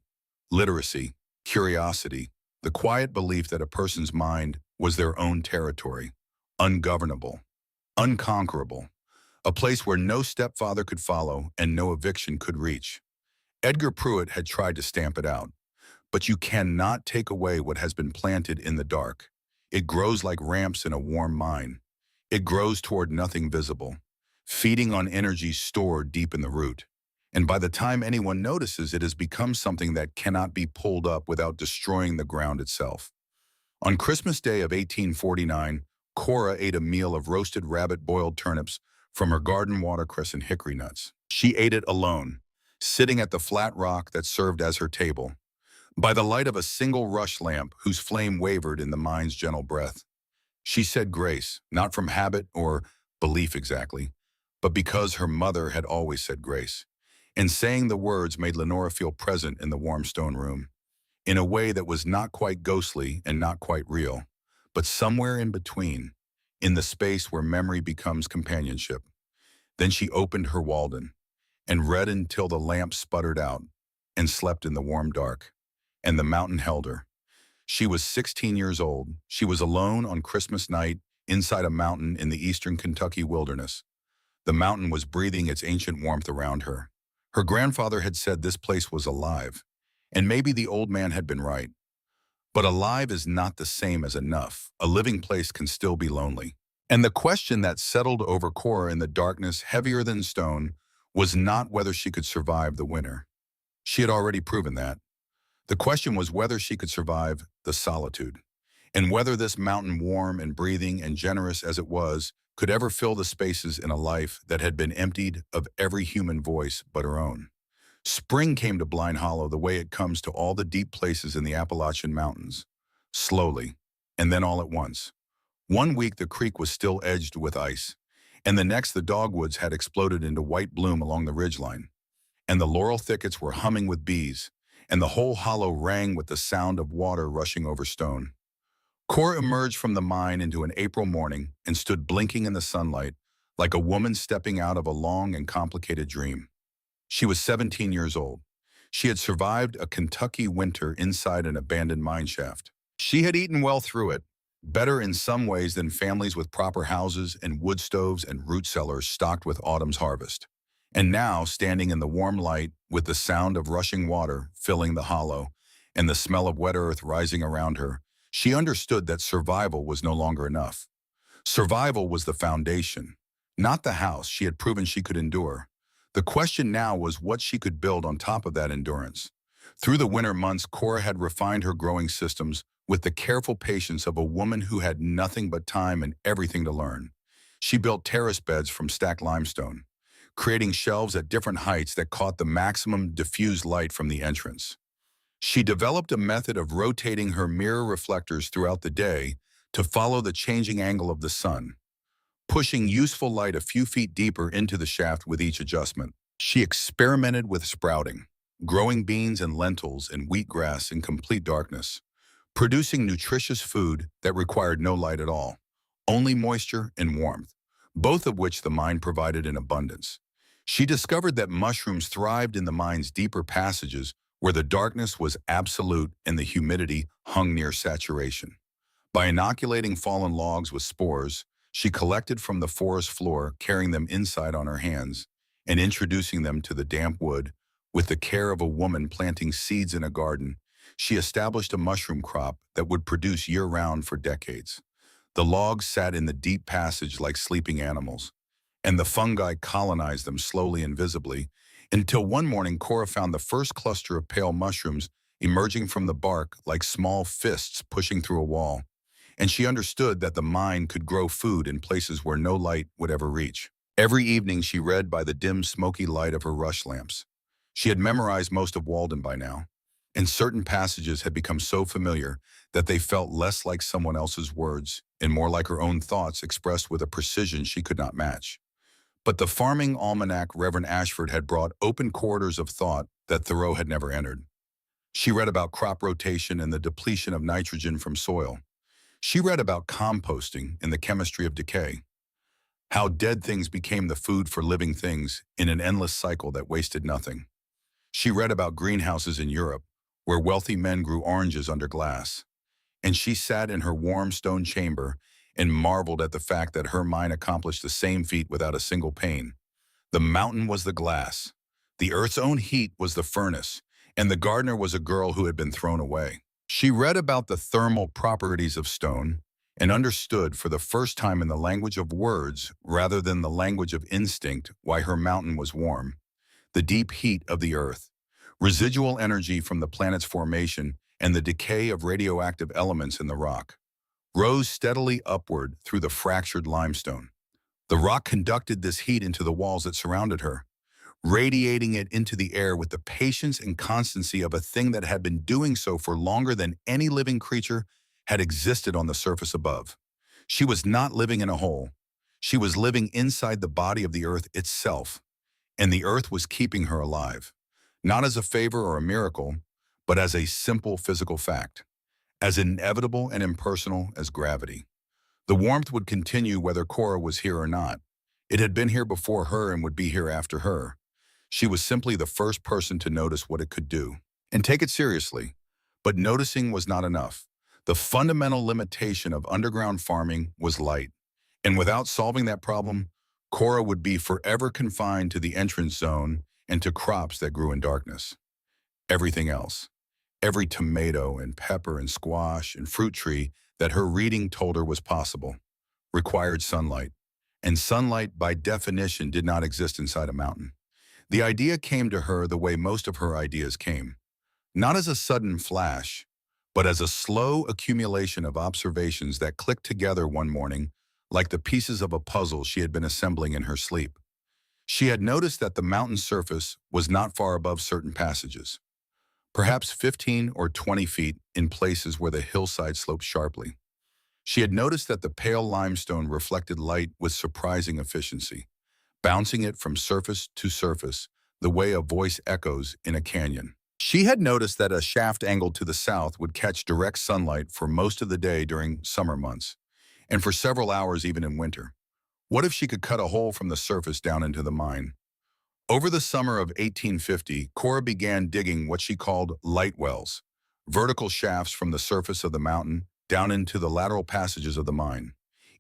Literacy, curiosity, the quiet belief that a person's mind was their own territory, ungovernable, unconquerable, a place where no stepfather could follow and no eviction could reach. Edgar Pruitt had tried to stamp it out. But you cannot take away what has been planted in the dark. It grows like ramps in a warm mine. It grows toward nothing visible, feeding on energy stored deep in the root. And by the time anyone notices, it has become something that cannot be pulled up without destroying the ground itself. On Christmas Day of 1849, Cora ate a meal of roasted rabbit boiled turnips from her garden watercress and hickory nuts. She ate it alone, sitting at the flat rock that served as her table, by the light of a single rush lamp whose flame wavered in the mind's gentle breath. She said grace, not from habit or belief exactly, but because her mother had always said grace. And saying the words made Lenora feel present in the warm stone room, in a way that was not quite ghostly and not quite real, but somewhere in between, in the space where memory becomes companionship. Then she opened her Walden and read until the lamp sputtered out and slept in the warm dark. And the mountain held her. She was 16 years old. She was alone on Christmas night inside a mountain in the eastern Kentucky wilderness. The mountain was breathing its ancient warmth around her. Her grandfather had said this place was alive, and maybe the old man had been right. But alive is not the same as enough. A living place can still be lonely. And the question that settled over Cora in the darkness, heavier than stone, was not whether she could survive the winter. She had already proven that. The question was whether she could survive the solitude, and whether this mountain, warm and breathing and generous as it was, could ever fill the spaces in a life that had been emptied of every human voice but her own. Spring came to Blind Hollow the way it comes to all the deep places in the Appalachian Mountains, slowly, and then all at once. One week the creek was still edged with ice, and the next the dogwoods had exploded into white bloom along the ridgeline, and the laurel thickets were humming with bees, and the whole hollow rang with the sound of water rushing over stone. Cora emerged from the mine into an April morning and stood blinking in the sunlight like a woman stepping out of a long and complicated dream. She was 17 years old. She had survived a Kentucky winter inside an abandoned mine shaft. She had eaten well through it, better in some ways than families with proper houses and wood stoves and root cellars stocked with autumn's harvest. And now, standing in the warm light, with the sound of rushing water filling the hollow and the smell of wet earth rising around her, she understood that survival was no longer enough. Survival was the foundation, not the house she had proven she could endure. The question now was what she could build on top of that endurance. Through the winter months, Cora had refined her growing systems with the careful patience of a woman who had nothing but time and everything to learn. She built terrace beds from stacked limestone, creating shelves at different heights that caught the maximum diffused light from the entrance. She developed a method of rotating her mirror reflectors throughout the day to follow the changing angle of the sun, pushing useful light a few feet deeper into the shaft with each adjustment. She experimented with sprouting, growing beans and lentils and wheatgrass in complete darkness, producing nutritious food that required no light at all, only moisture and warmth, both of which the mine provided in abundance. She discovered that mushrooms thrived in the mine's deeper passages where the darkness was absolute and the humidity hung near saturation. By inoculating fallen logs with spores, she collected from the forest floor, carrying them inside on her hands, and introducing them to the damp wood. With the care of a woman planting seeds in a garden, she established a mushroom crop that would produce year-round for decades. The logs sat in the deep passage like sleeping animals, and the fungi colonized them slowly and visibly, until one morning Cora found the first cluster of pale mushrooms emerging from the bark like small fists pushing through a wall, and she understood that the mind could grow food in places where no light would ever reach. Every evening she read by the dim, smoky light of her rush lamps. She had memorized most of Walden by now, and certain passages had become so familiar that they felt less like someone else's words and more like her own thoughts expressed with a precision she could not match. But the farming almanac Reverend Ashford had brought open corridors of thought that Thoreau had never entered. She read about crop rotation and the depletion of nitrogen from soil. She read about composting and the chemistry of decay, how dead things became the food for living things in an endless cycle that wasted nothing. She read about greenhouses in Europe, where wealthy men grew oranges under glass. And she sat in her warm stone chamber and marveled at the fact that her mind accomplished the same feat without a single pane. The mountain was the glass, the earth's own heat was the furnace, and the gardener was a girl who had been thrown away. She read about the thermal properties of stone and understood for the first time in the language of words rather than the language of instinct why her mountain was warm. The deep heat of the earth, residual energy from the planet's formation, and the decay of radioactive elements in the rock, rose steadily upward through the fractured limestone. The rock conducted this heat into the walls that surrounded her, radiating it into the air with the patience and constancy of a thing that had been doing so for longer than any living creature had existed on the surface above. She was not living in a hole. She was living inside the body of the earth itself, and the earth was keeping her alive, not as a favor or a miracle, but as a simple physical fact, as inevitable and impersonal as gravity. The warmth would continue whether Cora was here or not. It had been here before her and would be here after her. She was simply the first person to notice what it could do and take it seriously. But noticing was not enough. The fundamental limitation of underground farming was light. And without solving that problem, Cora would be forever confined to the entrance zone and to crops that grew in darkness. Everything else, every tomato and pepper and squash and fruit tree that her reading told her was possible, required sunlight. And sunlight, by definition, did not exist inside a mountain. The idea came to her the way most of her ideas came, not as a sudden flash, but as a slow accumulation of observations that clicked together one morning like the pieces of a puzzle she had been assembling in her sleep. She had noticed that the mountain surface was not far above certain passages, perhaps 15 or 20 feet in places where the hillside sloped sharply. She had noticed that the pale limestone reflected light with surprising efficiency, bouncing it from surface to surface, the way a voice echoes in a canyon. She had noticed that a shaft angled to the south would catch direct sunlight for most of the day during summer months, and for several hours even in winter. What if she could cut a hole from the surface down into the mine? Over the summer of 1850, Cora began digging what she called light wells, vertical shafts from the surface of the mountain down into the lateral passages of the mine.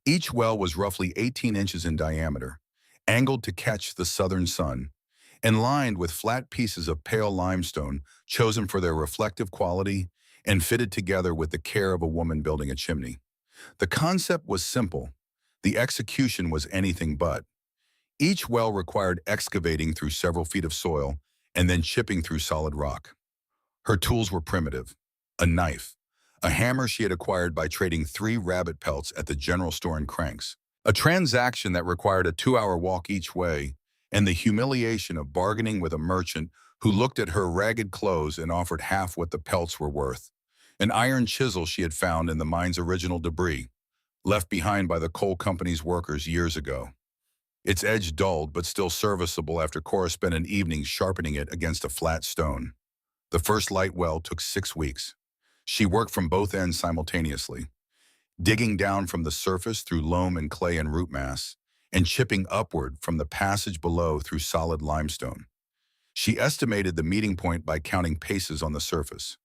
Each well was roughly 18 inches in diameter, angled to catch the southern sun, and lined with flat pieces of pale limestone chosen for their reflective quality and fitted together with the care of a woman building a chimney. The concept was simple. The execution was anything but. Each well required excavating through several feet of soil and then chipping through solid rock. Her tools were primitive: a knife, a hammer she had acquired by trading 3 rabbit pelts at the general store in Cranks, a transaction that required a 2-hour walk each way, and the humiliation of bargaining with a merchant who looked at her ragged clothes and offered half what the pelts were worth, an iron chisel she had found in the mine's original debris, left behind by the coal company's workers years ago. Its edge dulled but still serviceable after Cora spent an evening sharpening it against a flat stone. The first light well took 6 weeks. She worked from both ends simultaneously, digging down from the surface through loam and clay and root mass, and chipping upward from the passage below through solid limestone. She estimated the meeting point by counting paces on the surface,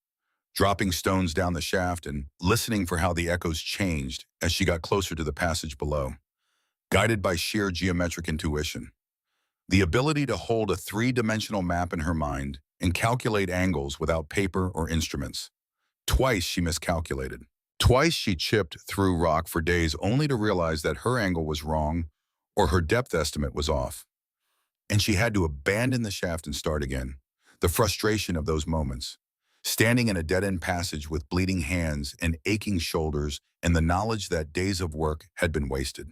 dropping stones down the shaft and listening for how the echoes changed as she got closer to the passage below, guided by sheer geometric intuition. The ability to hold a 3-dimensional map in her mind and calculate angles without paper or instruments. Twice she miscalculated. Twice she chipped through rock for days only to realize that her angle was wrong or her depth estimate was off. And she had to abandon the shaft and start again. The frustration of those moments. Standing in a dead-end passage with bleeding hands and aching shoulders and the knowledge that days of work had been wasted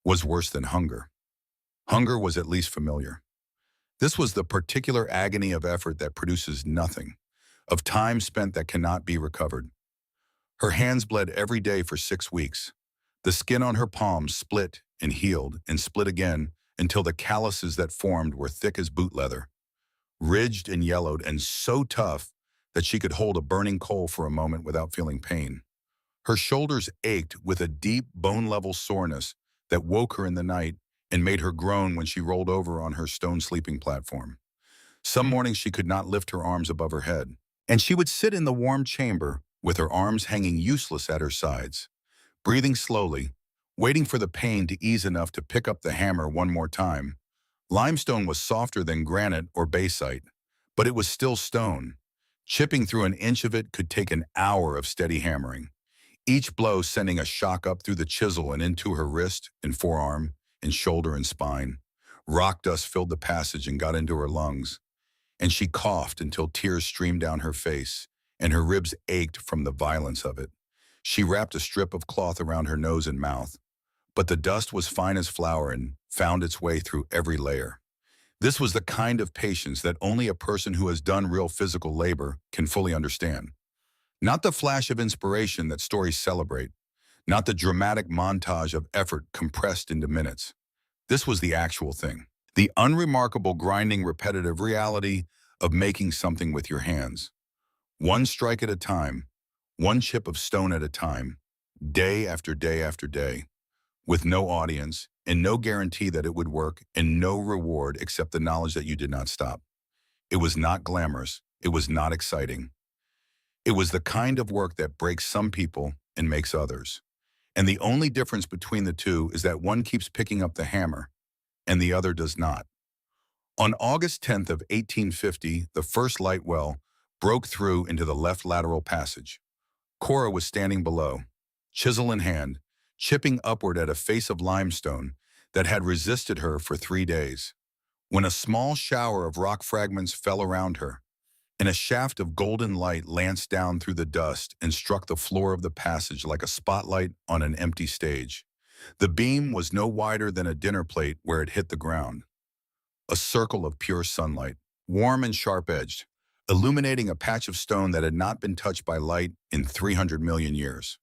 was worse than hunger. Hunger was at least familiar. This was the particular agony of effort that produces nothing, of time spent that cannot be recovered. Her hands bled every day for 6 weeks. The skin on her palms split and healed and split again until the calluses that formed were thick as boot leather, ridged and yellowed and so tough that she could hold a burning coal for a moment without feeling pain. Her shoulders ached with a deep bone-level soreness that woke her in the night and made her groan when she rolled over on her stone sleeping platform. Some mornings she could not lift her arms above her head, and she would sit in the warm chamber with her arms hanging useless at her sides, breathing slowly, waiting for the pain to ease enough to pick up the hammer one more time. Limestone was softer than granite or basalt, but it was still stone. Chipping through an inch of it could take an hour of steady hammering, each blow sending a shock up through the chisel and into her wrist and forearm and shoulder and spine. Rock dust filled the passage and got into her lungs, and she coughed until tears streamed down her face, and her ribs ached from the violence of it. She wrapped a strip of cloth around her nose and mouth, but the dust was fine as flour and found its way through every layer. This was the kind of patience that only a person who has done real physical labor can fully understand. Not the flash of inspiration that stories celebrate, not the dramatic montage of effort compressed into minutes. This was the actual thing. The unremarkable, grinding, repetitive reality of making something with your hands. One strike at a time, one chip of stone at a time, day after day after day, with no audience and no guarantee that it would work and no reward except the knowledge that you did not stop. It was not glamorous. It was not exciting. It was the kind of work that breaks some people and makes others. And the only difference between the two is that one keeps picking up the hammer and the other does not. On August 10th of 1850, the first light well broke through into the left lateral passage. Cora was standing below, chisel in hand, chipping upward at a face of limestone that had resisted her for 3 days, when a small shower of rock fragments fell around her, and a shaft of golden light lanced down through the dust and struck the floor of the passage like a spotlight on an empty stage. The beam was no wider than a dinner plate where it hit the ground. A circle of pure sunlight, warm and sharp-edged, illuminating a patch of stone that had not been touched by light in 300 million years.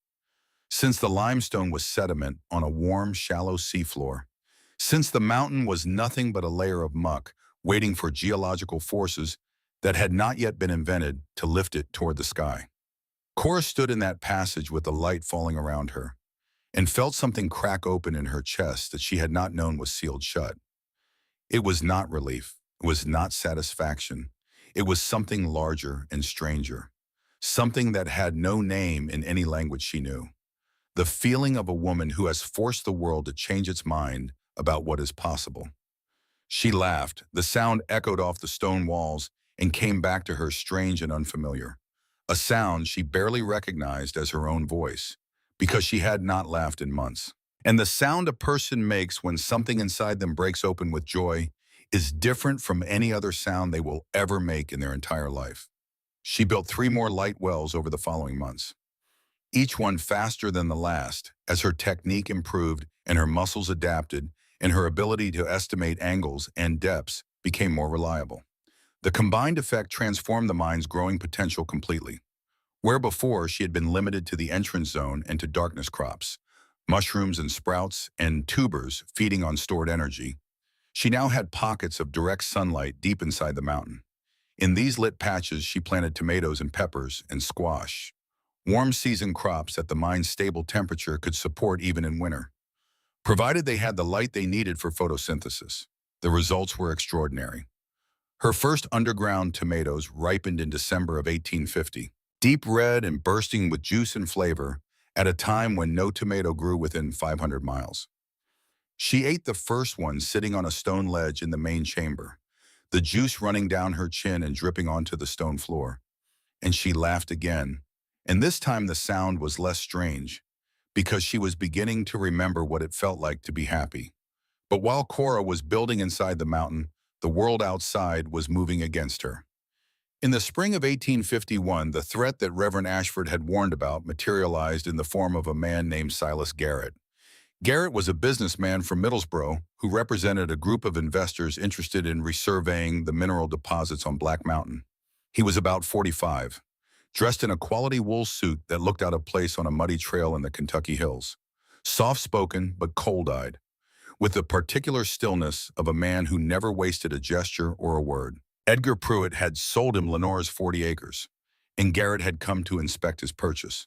Since the limestone was sediment on a warm, shallow seafloor, since the mountain was nothing but a layer of muck waiting for geological forces that had not yet been invented to lift it toward the sky. Cora stood in that passage with the light falling around her, and felt something crack open in her chest that she had not known was sealed shut. It was not relief. It was not satisfaction. It was something larger and stranger, something that had no name in any language she knew. The feeling of a woman who has forced the world to change its mind about what is possible. She laughed. The sound echoed off the stone walls and came back to her strange and unfamiliar, a sound she barely recognized as her own voice, because she had not laughed in months. And the sound a person makes when something inside them breaks open with joy is different from any other sound they will ever make in their entire life. She built 3 more light wells over the following months, each one faster than the last, as her technique improved and her muscles adapted and her ability to estimate angles and depths became more reliable. The combined effect transformed the mine's growing potential completely. Where before she had been limited to the entrance zone and to darkness crops, mushrooms and sprouts and tubers feeding on stored energy, she now had pockets of direct sunlight deep inside the mountain. In these lit patches she planted tomatoes and peppers and squash, warm season crops that the mine's stable temperature could support even in winter. Provided they had the light they needed for photosynthesis, the results were extraordinary. Her first underground tomatoes ripened in December of 1850, deep red and bursting with juice and flavor at a time when no tomato grew within 500 miles. She ate the first one sitting on a stone ledge in the main chamber, the juice running down her chin and dripping onto the stone floor. And she laughed again, and this time the sound was less strange, because she was beginning to remember what it felt like to be happy. But while Cora was building inside the mountain, the world outside was moving against her. In the spring of 1851, the threat that Reverend Ashford had warned about materialized in the form of a man named Silas Garrett. Garrett was a businessman from Middlesbrough who represented a group of investors interested in resurveying the mineral deposits on Black Mountain. He was about 45, dressed in a quality wool suit that looked out of place on a muddy trail in the Kentucky hills. Soft-spoken but cold-eyed, with the particular stillness of a man who never wasted a gesture or a word. Edgar Pruitt had sold him Lenore's 40 acres, and Garrett had come to inspect his purchase.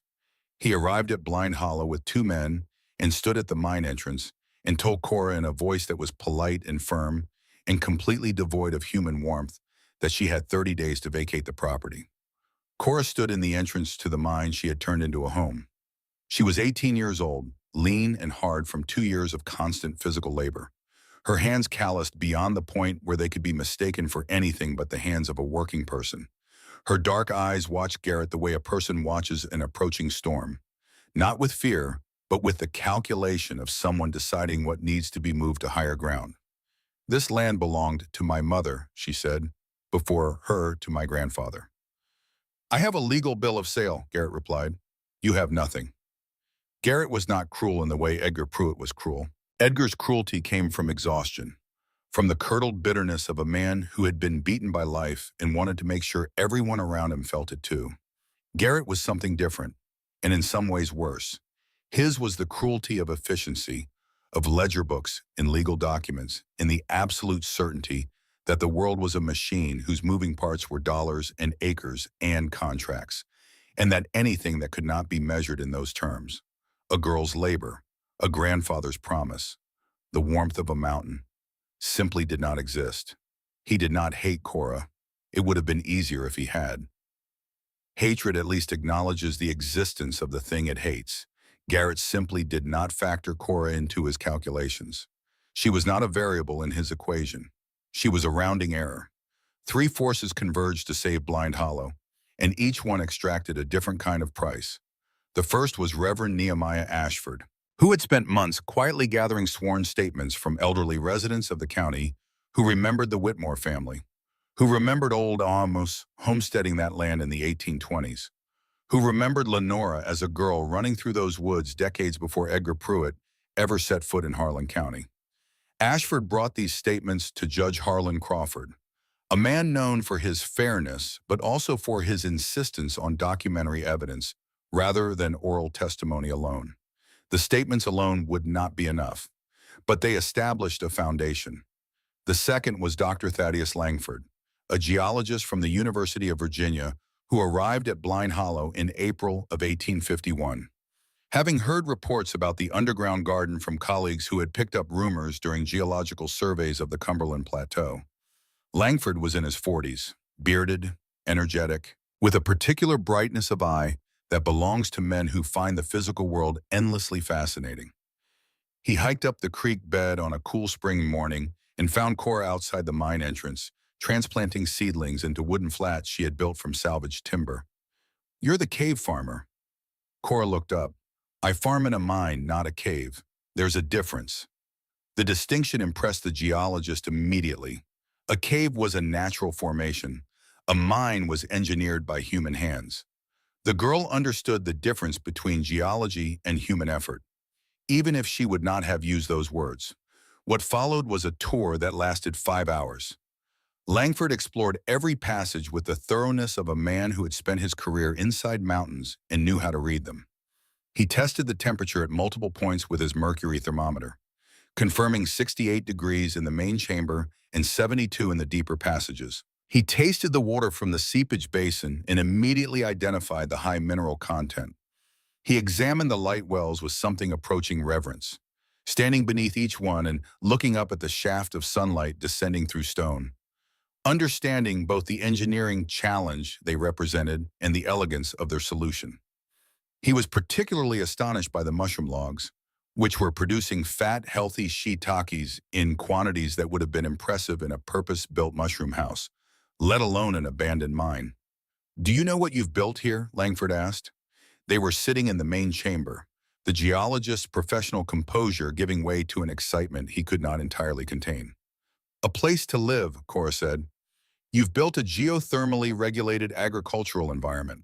He arrived at Blind Hollow with two men and stood at the mine entrance and told Cora in a voice that was polite and firm and completely devoid of human warmth that she had 30 days to vacate the property. Cora stood in the entrance to the mine she had turned into a home. She was 18 years old, lean and hard from 2 years of constant physical labor. Her hands calloused beyond the point where they could be mistaken for anything but the hands of a working person. Her dark eyes watched Garrett the way a person watches an approaching storm, not with fear, but with the calculation of someone deciding what needs to be moved to higher ground. "This land belonged to my mother," she said, "before her to my grandfather." "I have a legal bill of sale," Garrett replied. "You have nothing." Garrett was not cruel in the way Edgar Pruitt was cruel. Edgar's cruelty came from exhaustion, from the curdled bitterness of a man who had been beaten by life and wanted to make sure everyone around him felt it too. Garrett was something different, and in some ways worse. His was the cruelty of efficiency, of ledger books and legal documents, and the absolute certainty that the world was a machine whose moving parts were dollars and acres and contracts, and that anything that could not be measured in those terms, a girl's labor, a grandfather's promise, the warmth of a mountain, simply did not exist. He did not hate Cora. It would have been easier if he had. Hatred at least acknowledges the existence of the thing it hates. Garrett simply did not factor Cora into his calculations. She was not a variable in his equation. She was a rounding error. Three forces converged to save Blind Hollow, and each one extracted a different kind of price. The first was Reverend Nehemiah Ashford, who had spent months quietly gathering sworn statements from elderly residents of the county who remembered the Whitmore family, who remembered old Amos homesteading that land in the 1820s, who remembered Lenora as a girl running through those woods decades before Edgar Pruitt ever set foot in Harlan County. Ashford brought these statements to Judge Harlan Crawford, a man known for his fairness, but also for his insistence on documentary evidence rather than oral testimony alone. The statements alone would not be enough, but they established a foundation. The second was Dr. Thaddeus Langford, a geologist from the University of Virginia who arrived at Blind Hollow in April of 1851. Having heard reports about the underground garden from colleagues who had picked up rumors during geological surveys of the Cumberland Plateau, Langford was in his 40s, bearded, energetic, with a particular brightness of eye that belongs to men who find the physical world endlessly fascinating. He hiked up the creek bed on a cool spring morning and found Cora outside the mine entrance, transplanting seedlings into wooden flats she had built from salvaged timber. "You're the cave farmer." Cora looked up. "I farm in a mine, not a cave. There's a difference." The distinction impressed the geologist immediately. A cave was a natural formation. A mine was engineered by human hands. The girl understood the difference between geology and human effort, even if she would not have used those words. What followed was a tour that lasted 5 hours. Langford explored every passage with the thoroughness of a man who had spent his career inside mountains and knew how to read them. He tested the temperature at multiple points with his mercury thermometer, confirming 68 degrees in the main chamber and 72 in the deeper passages. He tasted the water from the seepage basin and immediately identified the high mineral content. He examined the light wells with something approaching reverence, standing beneath each one and looking up at the shaft of sunlight descending through stone, understanding both the engineering challenge they represented and the elegance of their solution. He was particularly astonished by the mushroom logs, which were producing fat, healthy shiitakes in quantities that would have been impressive in a purpose-built mushroom house, let alone an abandoned mine. "Do you know what you've built here?" Langford asked. They were sitting in the main chamber, the geologist's professional composure giving way to an excitement he could not entirely contain. "A place to live," Cora said. You've built a geothermally regulated agricultural environment.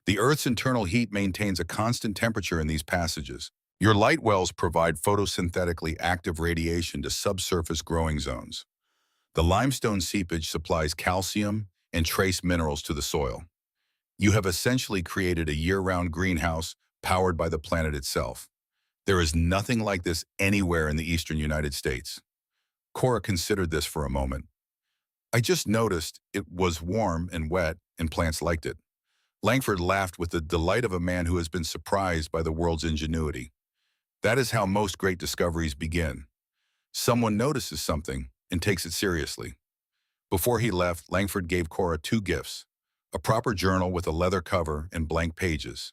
The Earth's internal heat maintains a constant temperature in these passages. Your light wells provide photosynthetically active radiation to subsurface growing zones. The limestone seepage supplies calcium and trace minerals to the soil. You have essentially created a year-round greenhouse powered by the planet itself. There is nothing like this anywhere in the eastern United States. Cora considered this for a moment. I just noticed it was warm and wet, and plants liked it. Langford laughed with the delight of a man who has been surprised by the world's ingenuity. That is how most great discoveries begin. Someone notices something and takes it seriously. Before he left, Langford gave Cora two gifts: a proper journal with a leather cover and blank pages,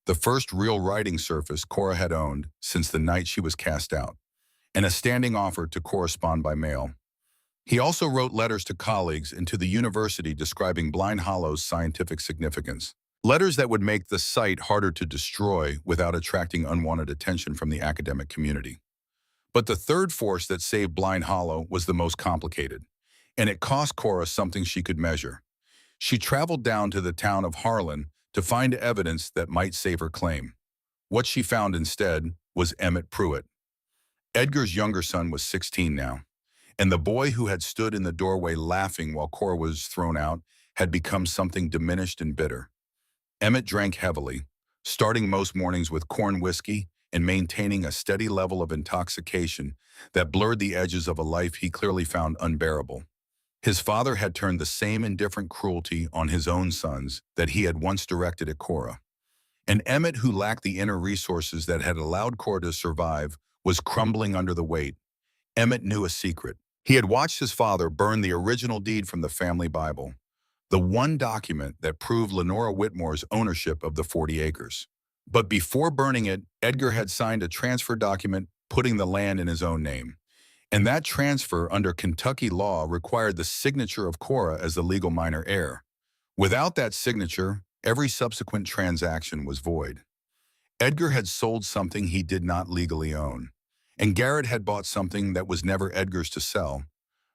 the first real writing surface Cora had owned since the night she was cast out, and a standing offer to correspond by mail. He also wrote letters to colleagues and to the university describing Blind Hollow's scientific significance. Letters that would make the site harder to destroy without attracting unwanted attention from the academic community. But the third force that saved Blind Hollow was the most complicated, and it cost Cora something she could measure. She traveled down to the town of Heartland to find evidence that might save her claim. What she found instead was Emmett Pruitt. Edgar's younger son was 16 now, and the boy who had stood in the doorway laughing while Cora was thrown out had become something diminished and bitter. Emmett drank heavily, starting most mornings with corn whiskey and maintaining a steady level of intoxication that blurred the edges of a life he clearly found unbearable. His father had turned the same indifferent cruelty on his own sons that he had once directed at Cora. And Emmett, who lacked the inner resources that had allowed Cora to survive, was crumbling under the weight. Emmett knew a secret. He had watched his father burn the original deed from the family Bible, the one document that proved Lenora Whitmore's ownership of the 40 acres. But before burning it, Edgar had signed a transfer document putting the land in his own name. And that transfer under Kentucky law required the signature of Cora as the legal minor heir. Without that signature, every subsequent transaction was void. Edgar had sold something he did not legally own, and Garrett had bought something that was never Edgar's to sell.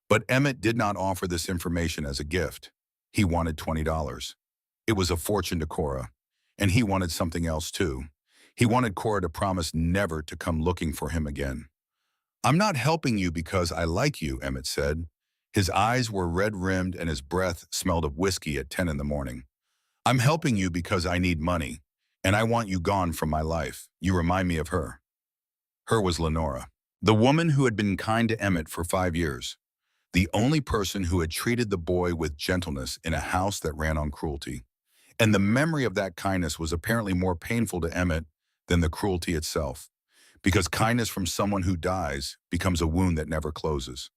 But Emmett did not offer this information as a gift. He wanted $20. It was a fortune to Cora, and he wanted something else too. He wanted Cora to promise never to come looking for him again. "I'm not helping you because I like you," Emmett said. His eyes were red-rimmed and his breath smelled of whiskey at 10 in the morning. "I'm helping you because I need money, and I want you gone from my life. You remind me of her." Her was Lenora, the woman who had been kind to Emmett for 5 years, the only person who had treated the boy with gentleness in a house that ran on cruelty. And the memory of that kindness was apparently more painful to Emmett than the cruelty itself, because kindness from someone who dies becomes a wound that never closes.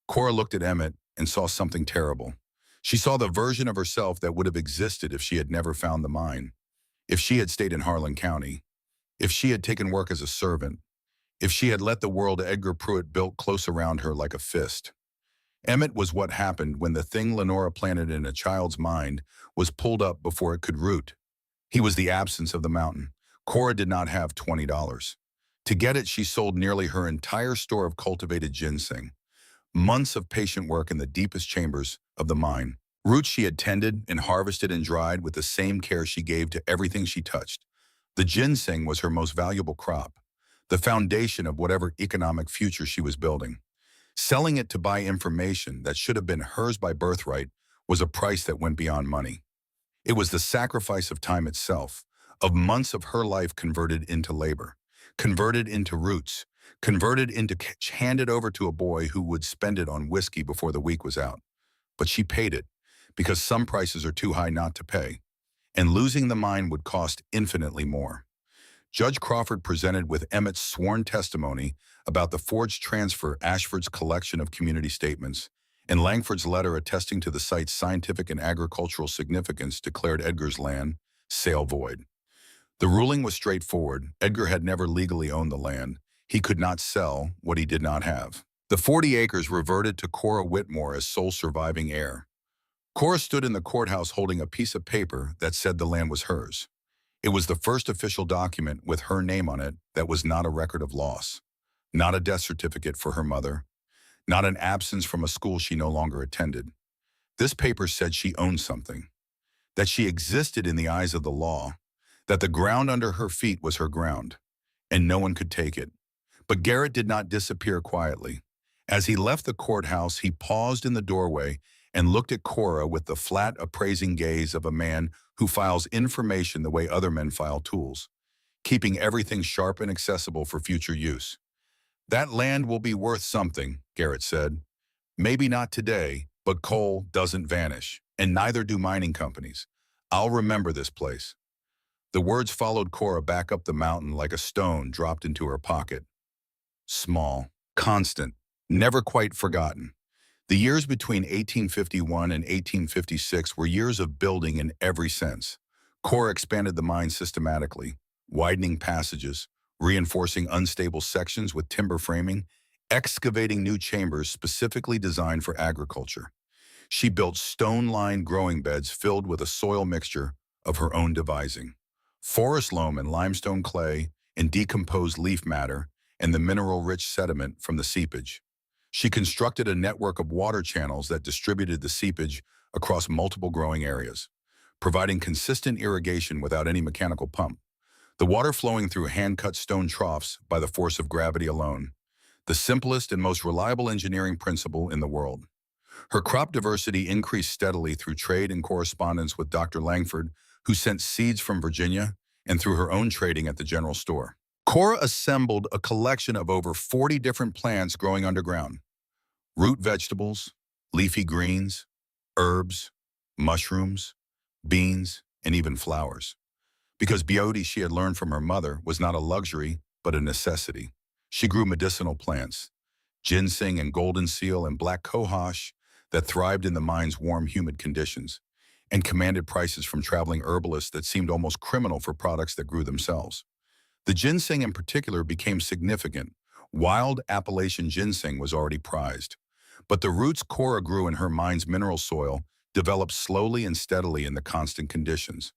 Cora looked at Emmett and saw something terrible. She saw the version of herself that would have existed if she had never found the mine, if she had stayed in Harlan County, if she had taken work as a servant, if she had let the world Edgar Pruitt built close around her like a fist. Emmett was what happened when the thing Lenora planted in a child's mind was pulled up before it could root. He was the absence of the mountain. Cora did not have $20. To get it, she sold nearly her entire store of cultivated ginseng. Months of patient work in the deepest chambers of the mine. Roots she had tended and harvested and dried with the same care she gave to everything she touched. The ginseng was her most valuable crop, the foundation of whatever economic future she was building. Selling it to buy information that should have been hers by birthright was a price that went beyond money. It was the sacrifice of time itself, of months of her life converted into labor, converted into roots, converted into handed over to a boy who would spend it on whiskey before the week was out. But she paid it, because some prices are too high not to pay, and losing the mine would cost infinitely more. Judge Crawford presented with Emmett's sworn testimony about the forged transfer, Ashford's collection of community statements, and Langford's letter attesting to the site's scientific and agricultural significance declared Edgar's land sale void. The ruling was straightforward. Edgar had never legally owned the land. He could not sell what he did not have. The 40 acres reverted to Cora Whitmore as sole surviving heir. Cora stood in the courthouse holding a piece of paper that said the land was hers. It was the first official document with her name on it that was not a record of loss, not a death certificate for her mother, not an absence from a school she no longer attended. This paper said she owned something, that she existed in the eyes of the law, that the ground under her feet was her ground, and no one could take it. But Garrett did not disappear quietly. As he left the courthouse, he paused in the doorway and looked at Cora with the flat, appraising gaze of a man who files information the way other men file tools, keeping everything sharp and accessible for future use. "That land will be worth something," Garrett said. "Maybe not today, but coal doesn't vanish, and neither do mining companies. I'll remember this place." The words followed Cora back up the mountain like a stone dropped into her pocket. Small, constant, never quite forgotten. The years between 1851 and 1856 were years of building in every sense. Cora expanded the mine systematically, widening passages, reinforcing unstable sections with timber framing, excavating new chambers specifically designed for agriculture. She built stone-lined growing beds filled with a soil mixture of her own devising. Forest loam and limestone clay and decomposed leaf matter and the mineral-rich sediment from the seepage. She constructed a network of water channels that distributed the seepage across multiple growing areas, providing consistent irrigation without any mechanical pump. The water flowing through hand-cut stone troughs by the force of gravity alone, the simplest and most reliable engineering principle in the world. Her crop diversity increased steadily through trade and correspondence with Dr. Langford, who sent seeds from Virginia, and through her own trading at the general store. Cora assembled a collection of over 40 different plants growing underground: root vegetables, leafy greens, herbs, mushrooms, beans, and even flowers. Because beauty, she had learned from her mother, was not a luxury, but a necessity. She grew medicinal plants, ginseng and golden seal and black cohosh, that thrived in the mine's warm, humid conditions, and commanded prices from traveling herbalists that seemed almost criminal for products that grew themselves. The ginseng in particular became significant. Wild Appalachian ginseng was already prized, but the roots Cora grew in her mine's mineral soil developed slowly and steadily in the constant conditions,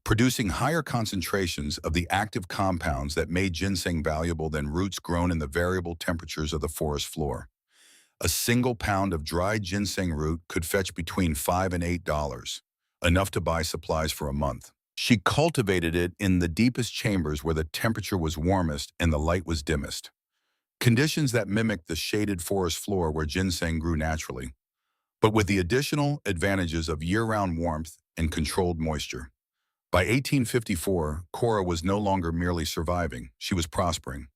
producing higher concentrations of the active compounds that made ginseng valuable than roots grown in the variable temperatures of the forest floor. A single pound of dried ginseng root could fetch between $5 and $8, enough to buy supplies for a month. She cultivated it in the deepest chambers where the temperature was warmest and the light was dimmest, conditions that mimicked the shaded forest floor where ginseng grew naturally, but with the additional advantages of year-round warmth and controlled moisture. By 1854, Cora was no longer merely surviving, she was prospering.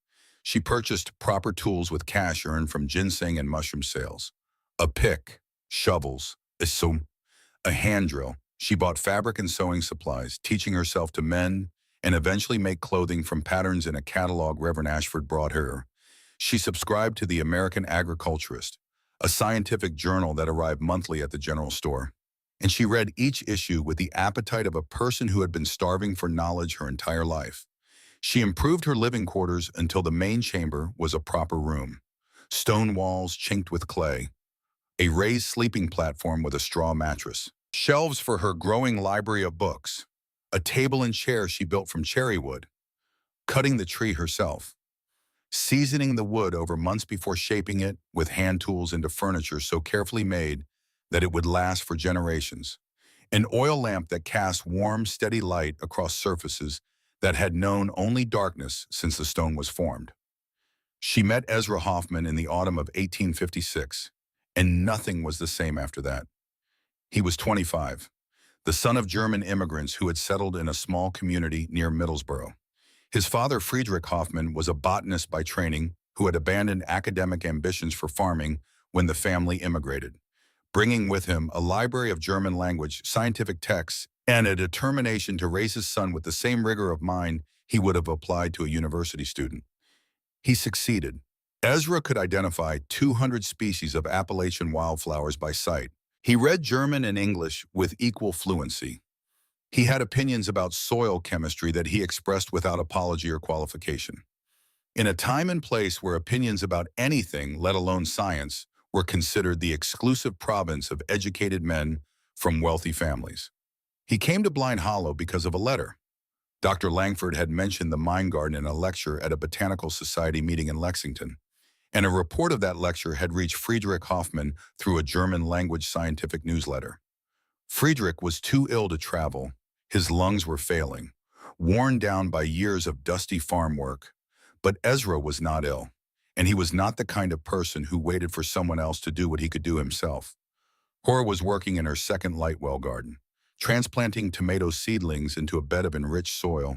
She purchased proper tools with cash earned from ginseng and mushroom sales: a pick, shovels, a hand drill. She bought fabric and sewing supplies, teaching herself to mend and eventually make clothing from patterns in a catalog Reverend Ashford brought her. She subscribed to the American Agriculturist, a scientific journal that arrived monthly at the general store, and she read each issue with the appetite of a person who had been starving for knowledge her entire life. She improved her living quarters until the main chamber was a proper room: stone walls chinked with clay, a raised sleeping platform with a straw mattress, shelves for her growing library of books, a table and chair she built from cherry wood, cutting the tree herself, seasoning the wood over months before shaping it with hand tools into furniture so carefully made that it would last for generations, an oil lamp that cast warm, steady light across surfaces that had known only darkness since the stone was formed. She met Ezra Hoffman in the autumn of 1856, and nothing was the same after that. He was 25, the son of German immigrants who had settled in a small community near Middlesbrough. His father, Friedrich Hoffman, was a botanist by training who had abandoned academic ambitions for farming when the family immigrated, bringing with him a library of German language, scientific texts, and a determination to raise his son with the same rigor of mind he would have applied to a university student. He succeeded. Ezra could identify 200 species of Appalachian wildflowers by sight. He read German and English with equal fluency. He had opinions about soil chemistry that he expressed without apology or qualification. In a time and place where opinions about anything, let alone science, were considered the exclusive province of educated men from wealthy families. He came to Blind Hollow because of a letter. Dr. Langford had mentioned the mine garden in a lecture at a Botanical Society meeting in Lexington, and a report of that lecture had reached Friedrich Hoffmann through a German-language scientific newsletter. Friedrich was too ill to travel. His lungs were failing, worn down by years of dusty farm work. But Ezra was not ill, and he was not the kind of person who waited for someone else to do what he could do himself. Cora was working in her second lightwell garden, transplanting tomato seedlings into a bed of enriched soil,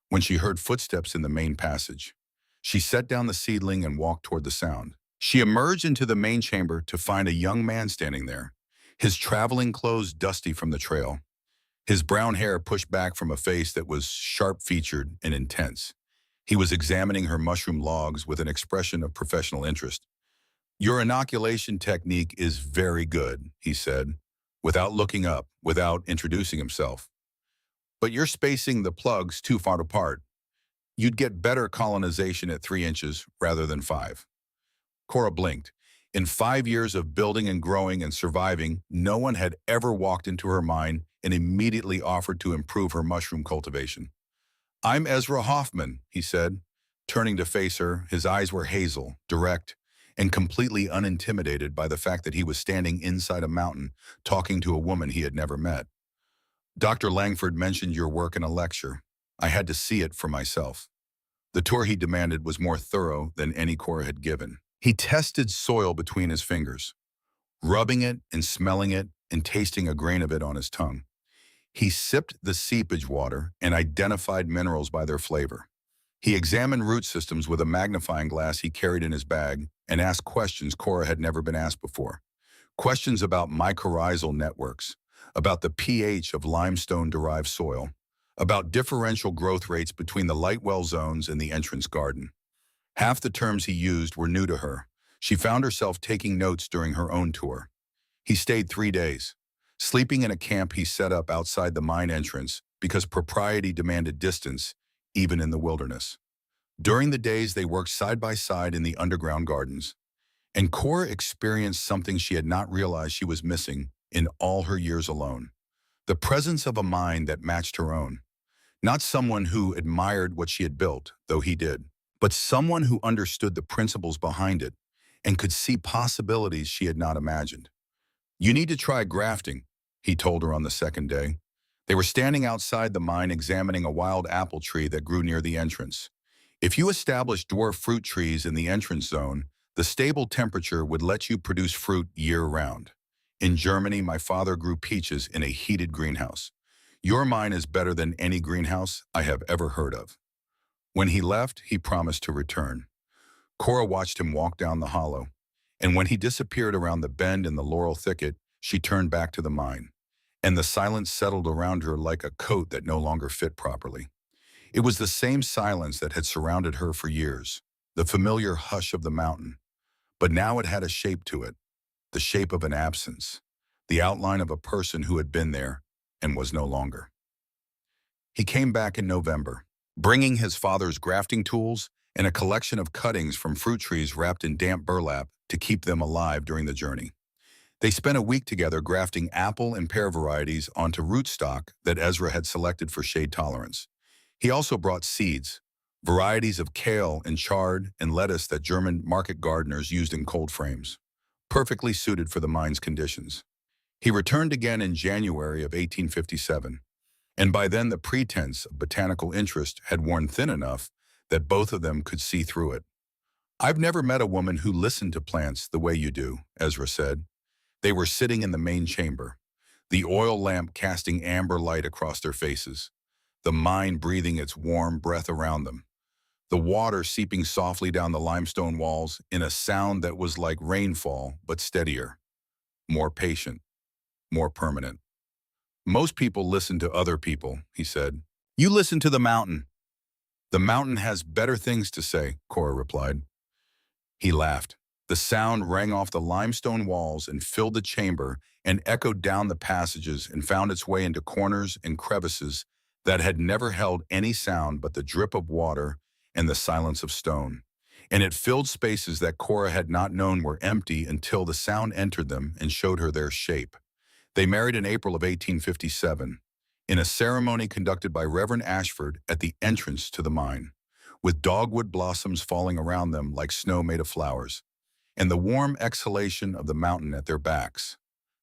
when she heard footsteps in the main passage. She set down the seedling and walked toward the sound. She emerged into the main chamber to find a young man standing there, his traveling clothes dusty from the trail, his brown hair pushed back from a face that was sharp-featured and intense. He was examining her mushroom logs with an expression of professional interest. "Your inoculation technique is very good," he said, without looking up, without introducing himself. "But you're spacing the plugs too far apart. You'd get better colonization at 3 inches rather than 5. Cora blinked. In 5 years of building and growing and surviving, no one had ever walked into her mind and immediately offered to improve her mushroom cultivation. "I'm Ezra Hoffmann," he said, turning to face her. His eyes were hazel, direct, and completely unintimidated by the fact that he was standing inside a mountain talking to a woman he had never met. "Dr. Langford mentioned your work in a lecture. I had to see it for myself." The tour he demanded was more thorough than any Cora had given. He tested soil between his fingers, rubbing it and smelling it and tasting a grain of it on his tongue. He sipped the seepage water and identified minerals by their flavor. He examined root systems with a magnifying glass he carried in his bag and asked questions Cora had never been asked before. Questions about mycorrhizal networks, about the pH of limestone-derived soil, about differential growth rates between the lightwell zones and the entrance garden. Half the terms he used were new to her. She found herself taking notes during her own tour. He stayed 3 days, sleeping in a camp he set up outside the mine entrance because propriety demanded distance, even in the wilderness. During the days, they worked side by side in the underground gardens, and Cora experienced something she had not realized she was missing in all her years alone: the presence of a mind that matched her own. Not someone who admired what she had built, though he did, but someone who understood the principles behind it and could see possibilities she had not imagined. "You need to try grafting," he told her on the second day. They were standing outside the mine examining a wild apple tree that grew near the entrance. "If you establish dwarf fruit trees in the entrance zone, the stable temperature would let you produce fruit year-round. In Germany, my father grew peaches in a heated greenhouse. Your mine is better than any greenhouse I have ever heard of." When he left, he promised to return. Cora watched him walk down the hollow, and when he disappeared around the bend in the laurel thicket, she turned back to the mine, and the silence settled around her like a coat that no longer fit properly. It was the same silence that had surrounded her for years, the familiar hush of the mountain, but now it had a shape to it, the shape of an absence, the outline of a person who had been there and was no longer. He came back in November, bringing his father's grafting tools and a collection of cuttings from fruit trees wrapped in damp burlap to keep them alive during the journey. They spent a week together grafting apple and pear varieties onto rootstock that Ezra had selected for shade tolerance. He also brought seeds, varieties of kale and chard and lettuce that German market gardeners used in cold frames, perfectly suited for the mine's conditions. He returned again in January of 1857, and by then the pretense of botanical interest had worn thin enough that both of them could see through it. "I've never met a woman who listened to plants the way you do," Ezra said. They were sitting in the main chamber, the oil lamp casting amber light across their faces, the mine breathing its warm breath around them, the water seeping softly down the limestone walls in a sound that was like rainfall but steadier, more patient, more permanent. "Most people listen to other people," he said. "You listen to the mountain." "The mountain has better things to say," Cora replied. He laughed. The sound rang off the limestone walls and filled the chamber and echoed down the passages and found its way into corners and crevices that had never held any sound but the drip of water and the silence of stone. And it filled spaces that Cora had not known were empty until the sound entered them and showed her their shape. They married in April of 1857, in a ceremony conducted by Reverend Ashford at the entrance to the mine. with dogwood blossoms falling around them like snow made of flowers, and the warm exhalation of the mountain at their backs.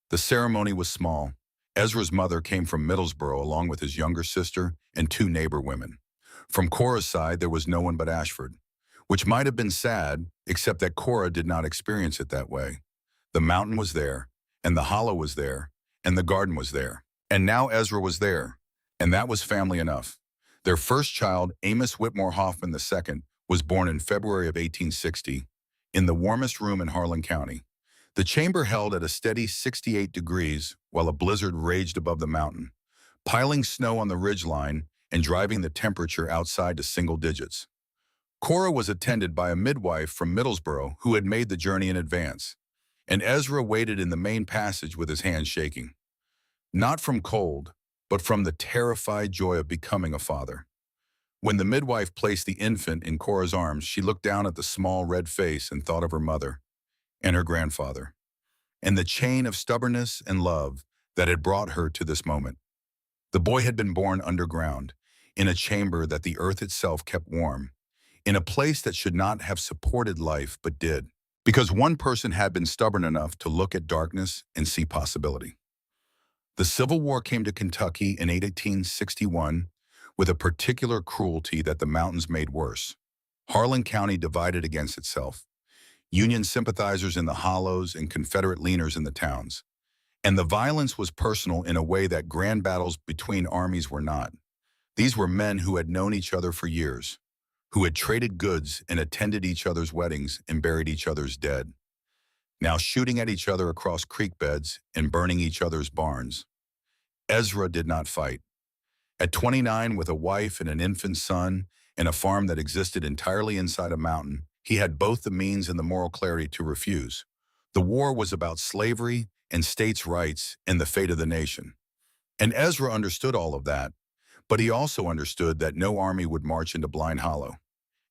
The ceremony was small. Ezra's mother came from Middlesbrough along with his younger sister and two neighbor women. From Cora's side, there was no one but Ashford, which might have been sad, except that Cora did not experience it that way. The mountain was there, and the hollow was there, and the garden was there. And now Ezra was there, and that was family enough. Their first child, Amos Whitmore Hoffman II, was born in February of 1860, in the warmest room in Harlan County. The chamber held at a steady 68 degrees while a blizzard raged above the mountain, piling snow on the ridgeline and driving the temperature outside to single digits. Cora was attended by a midwife from Middlesbrough who had made the journey in advance, and Ezra waited in the main passage with his hands shaking. Not from cold, but from the terrified joy of becoming a father. When the midwife placed the infant in Cora's arms, she looked down at the small red face and thought of her mother and her grandfather, and the chain of stubbornness and love that had brought her to this moment. The boy had been born underground, in a chamber that the earth itself kept warm, in a place that should not have supported life but did, because one person had been stubborn enough to look at darkness and see possibility. The Civil War came to Kentucky in 1861 with a particular cruelty that the mountains made worse. Harlan County divided against itself, Union sympathizers in the hollows and Confederate leaners in the towns. And the violence was personal in a way that grand battles between armies were not. These were men who had known each other for years, who had traded goods and attended each other's weddings and buried each other's dead, now shooting at each other across creek beds and burning each other's barns. Ezra did not fight. At 29, with a wife and an infant son and a farm that existed entirely inside a mountain, he had both the means and the moral clarity to refuse. The war was about slavery and states' rights and the fate of the nation. And Ezra understood all of that, but he also understood that no army would march into Blind Hollow,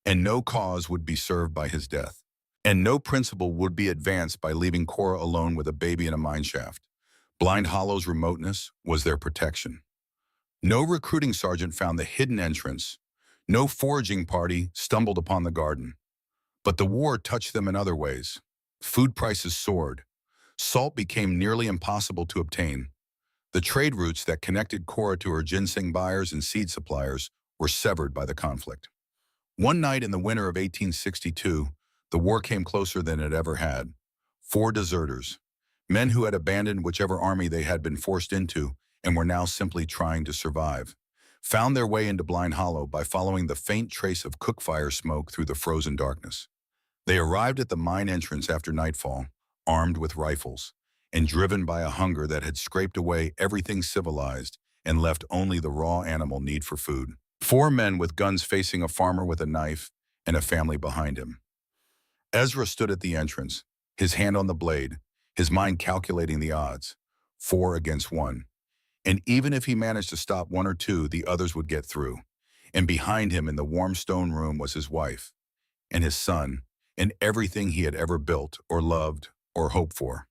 and no cause would be served by his death, and no principle would be advanced by leaving Cora alone with a baby in a mineshaft. Blind Hollow's remoteness was their protection. No recruiting sergeant found the hidden entrance. No foraging party stumbled upon the garden. But the war touched them in other ways. Food prices soared. Salt became nearly impossible to obtain. The trade routes that connected Cora to her ginseng buyers and seed suppliers were severed by the conflict. One night in the winter of 1862, the war came closer than it ever had. 4 deserters, men who had abandoned whichever army they had been forced into and were now simply trying to survive, found their way into Blind Hollow by following the faint trace of cook fire smoke through the frozen darkness. They arrived at the mine entrance after nightfall, armed with rifles, and driven by a hunger that had scraped away everything civilized and left only the raw animal need for food. 4 men with guns facing a farmer with a knife and a family behind him. Ezra stood at the entrance, his hand on the blade, his mind calculating the odds, 4 against 1. And even if he managed to stop 1 or 2, the others would get through. And behind him in the warm stone room was his wife, and his son, and everything he had ever built or loved or hoped for.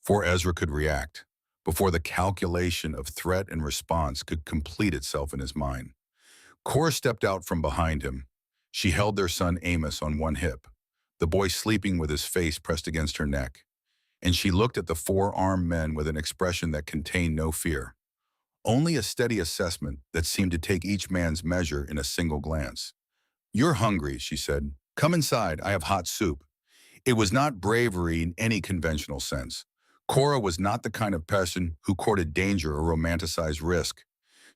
Before Ezra could react, before the calculation of threat and response could complete itself in his mind, Cora stepped out from behind him. She held their son Amos on one hip, the boy sleeping with his face pressed against her neck, and she looked at the 4 armed men with an expression that contained no fear, only a steady assessment that seemed to take each man's measure in a single glance. "You're hungry," she said. "Come inside, I have hot soup." It was not bravery in any conventional sense. Cora was not the kind of person who courted danger or romanticized risk.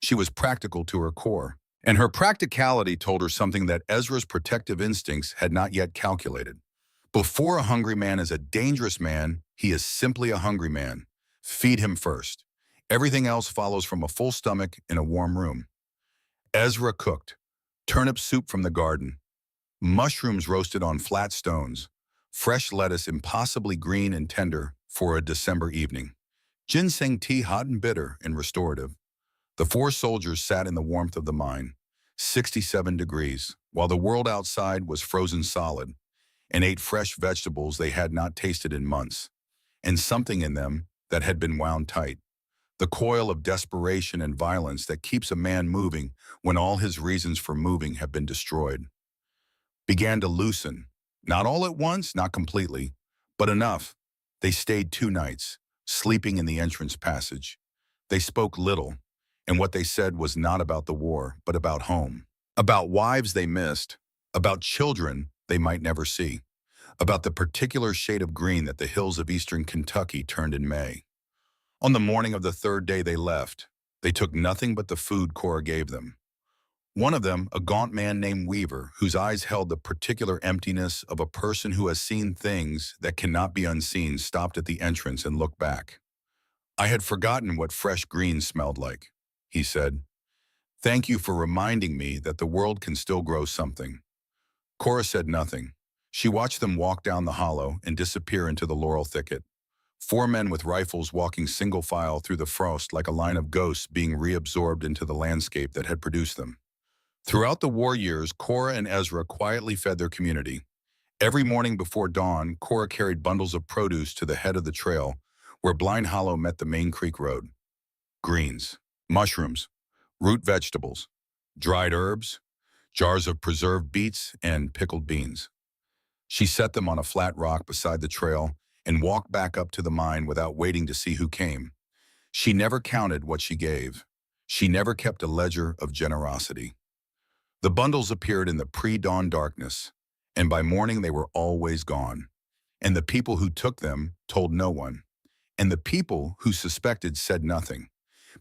She was practical to her core, and her practicality told her something that Ezra's protective instincts had not yet calculated. Before a hungry man is a dangerous man, he is simply a hungry man. Feed him first. Everything else follows from a full stomach in a warm room. Ezra cooked turnip soup from the garden, mushrooms roasted on flat stones, fresh lettuce impossibly green and tender for a December evening, ginseng tea hot and bitter and restorative. The 4 soldiers sat in the warmth of the mine, 67 degrees, while the world outside was frozen solid, and ate fresh vegetables they had not tasted in months, and something in them that had been wound tight. The coil of desperation and violence that keeps a man moving when all his reasons for moving have been destroyed. began to loosen. Not all at once, not completely, but enough. They stayed 2 nights, sleeping in the entrance passage. They spoke little, and what they said was not about the war, but about home. About wives they missed, about children they might never see, about the particular shade of green that the hills of eastern Kentucky turned in May. On the morning of the third day they left, they took nothing but the food Cora gave them. One of them, a gaunt man named Weaver, whose eyes held the particular emptiness of a person who has seen things that cannot be unseen, stopped at the entrance and looked back. "I had forgotten what fresh green smelled like," he said. "Thank you for reminding me that the world can still grow something." Cora said nothing. She watched them walk down the hollow and disappear into the laurel thicket. 4 men with rifles walking single file through the frost like a line of ghosts being reabsorbed into the landscape that had produced them. Throughout the war years, Cora and Ezra quietly fed their community. Every morning before dawn, Cora carried bundles of produce to the head of the trail, where Blind Hollow met the main creek road. Greens, mushrooms, root vegetables, dried herbs, jars of preserved beets, and pickled beans. She set them on a flat rock beside the trail and walked back up to the mine without waiting to see who came. She never counted what she gave. She never kept a ledger of generosity. The bundles appeared in the pre-dawn darkness, and by morning they were always gone. And the people who took them told no one. And the people who suspected said nothing.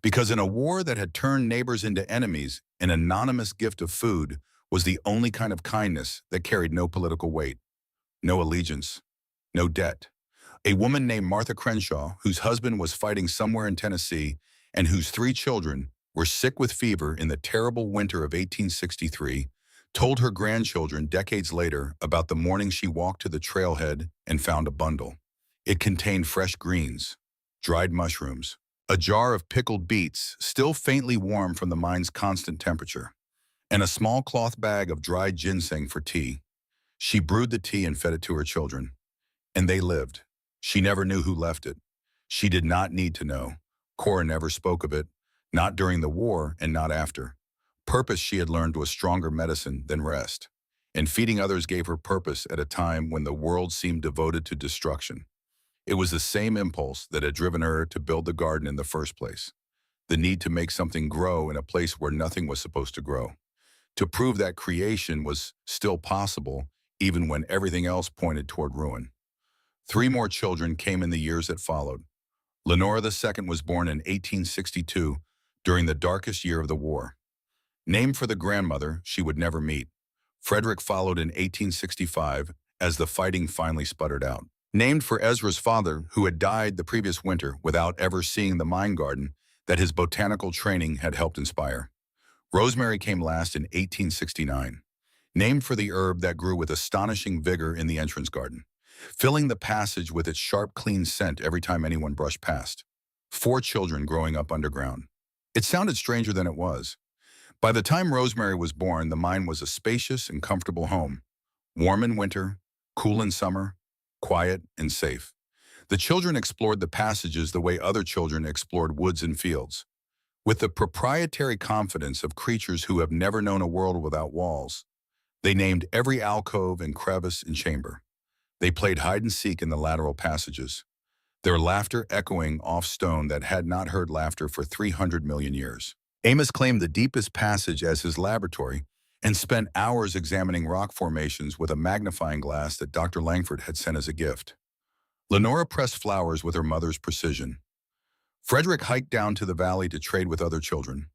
Because in a war that had turned neighbors into enemies, an anonymous gift of food was the only kind of kindness that carried no political weight, no allegiance, no debt. A woman named Martha Crenshaw, whose husband was fighting somewhere in Tennessee and whose 3 children were sick with fever in the terrible winter of 1863, told her grandchildren decades later about the morning she walked to the trailhead and found a bundle. It contained fresh greens, dried mushrooms, a jar of pickled beets still faintly warm from the mine's constant temperature, and a small cloth bag of dried ginseng for tea. She brewed the tea and fed it to her children, and they lived. She never knew who left it. She did not need to know. Cora never spoke of it, not during the war and not after. Purpose, she had learned, was stronger medicine than rest, and feeding others gave her purpose at a time when the world seemed devoted to destruction. It was the same impulse that had driven her to build the garden in the first place, the need to make something grow in a place where nothing was supposed to grow, to prove that creation was still possible even when everything else pointed toward ruin. 3 more children came in the years that followed. Lenora II was born in 1862 during the darkest year of the war. Named for the grandmother she would never meet, Frederick followed in 1865 as the fighting finally sputtered out. Named for Ezra's father, who had died the previous winter without ever seeing the mine garden that his botanical training had helped inspire. Rosemary came last in 1869, named for the herb that grew with astonishing vigor in the entrance garden, filling the passage with its sharp, clean scent every time anyone brushed past. 4 children growing up underground. It sounded stranger than it was. By the time Rosemary was born, the mine was a spacious and comfortable home, warm in winter, cool in summer, quiet and safe. The children explored the passages the way other children explored woods and fields, with the proprietary confidence of creatures who have never known a world without walls. They named every alcove and crevice and chamber. They played hide and seek in the lateral passages, their laughter echoing off stone that had not heard laughter for 300 million years. Amos claimed the deepest passage as his laboratory and spent hours examining rock formations with a magnifying glass that Dr. Langford had sent as a gift. Lenora pressed flowers with her mother's precision. Frederick hiked down to the valley to trade with other children.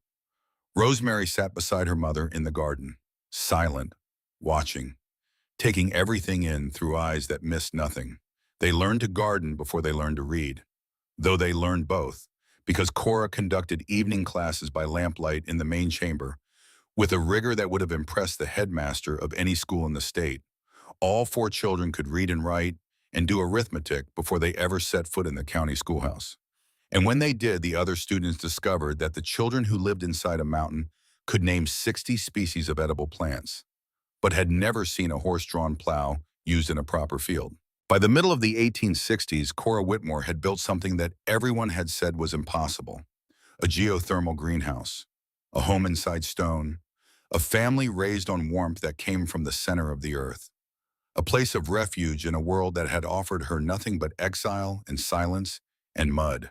Rosemary sat beside her mother in the garden, silent, watching, taking everything in through eyes that missed nothing. They learned to garden before they learned to read, though they learned both, because Cora conducted evening classes by lamplight in the main chamber, with a rigor that would have impressed the headmaster of any school in the state. All 4 children could read and write and do arithmetic before they ever set foot in the county schoolhouse. And when they did, the other students discovered that the children who lived inside a mountain could name 60 species of edible plants, but had never seen a horse-drawn plow used in a proper field. By the middle of the 1860s, Cora Whitmore had built something that everyone had said was impossible: a geothermal greenhouse, a home inside stone, a family raised on warmth that came from the center of the earth, a place of refuge in a world that had offered her nothing but exile and silence and mud.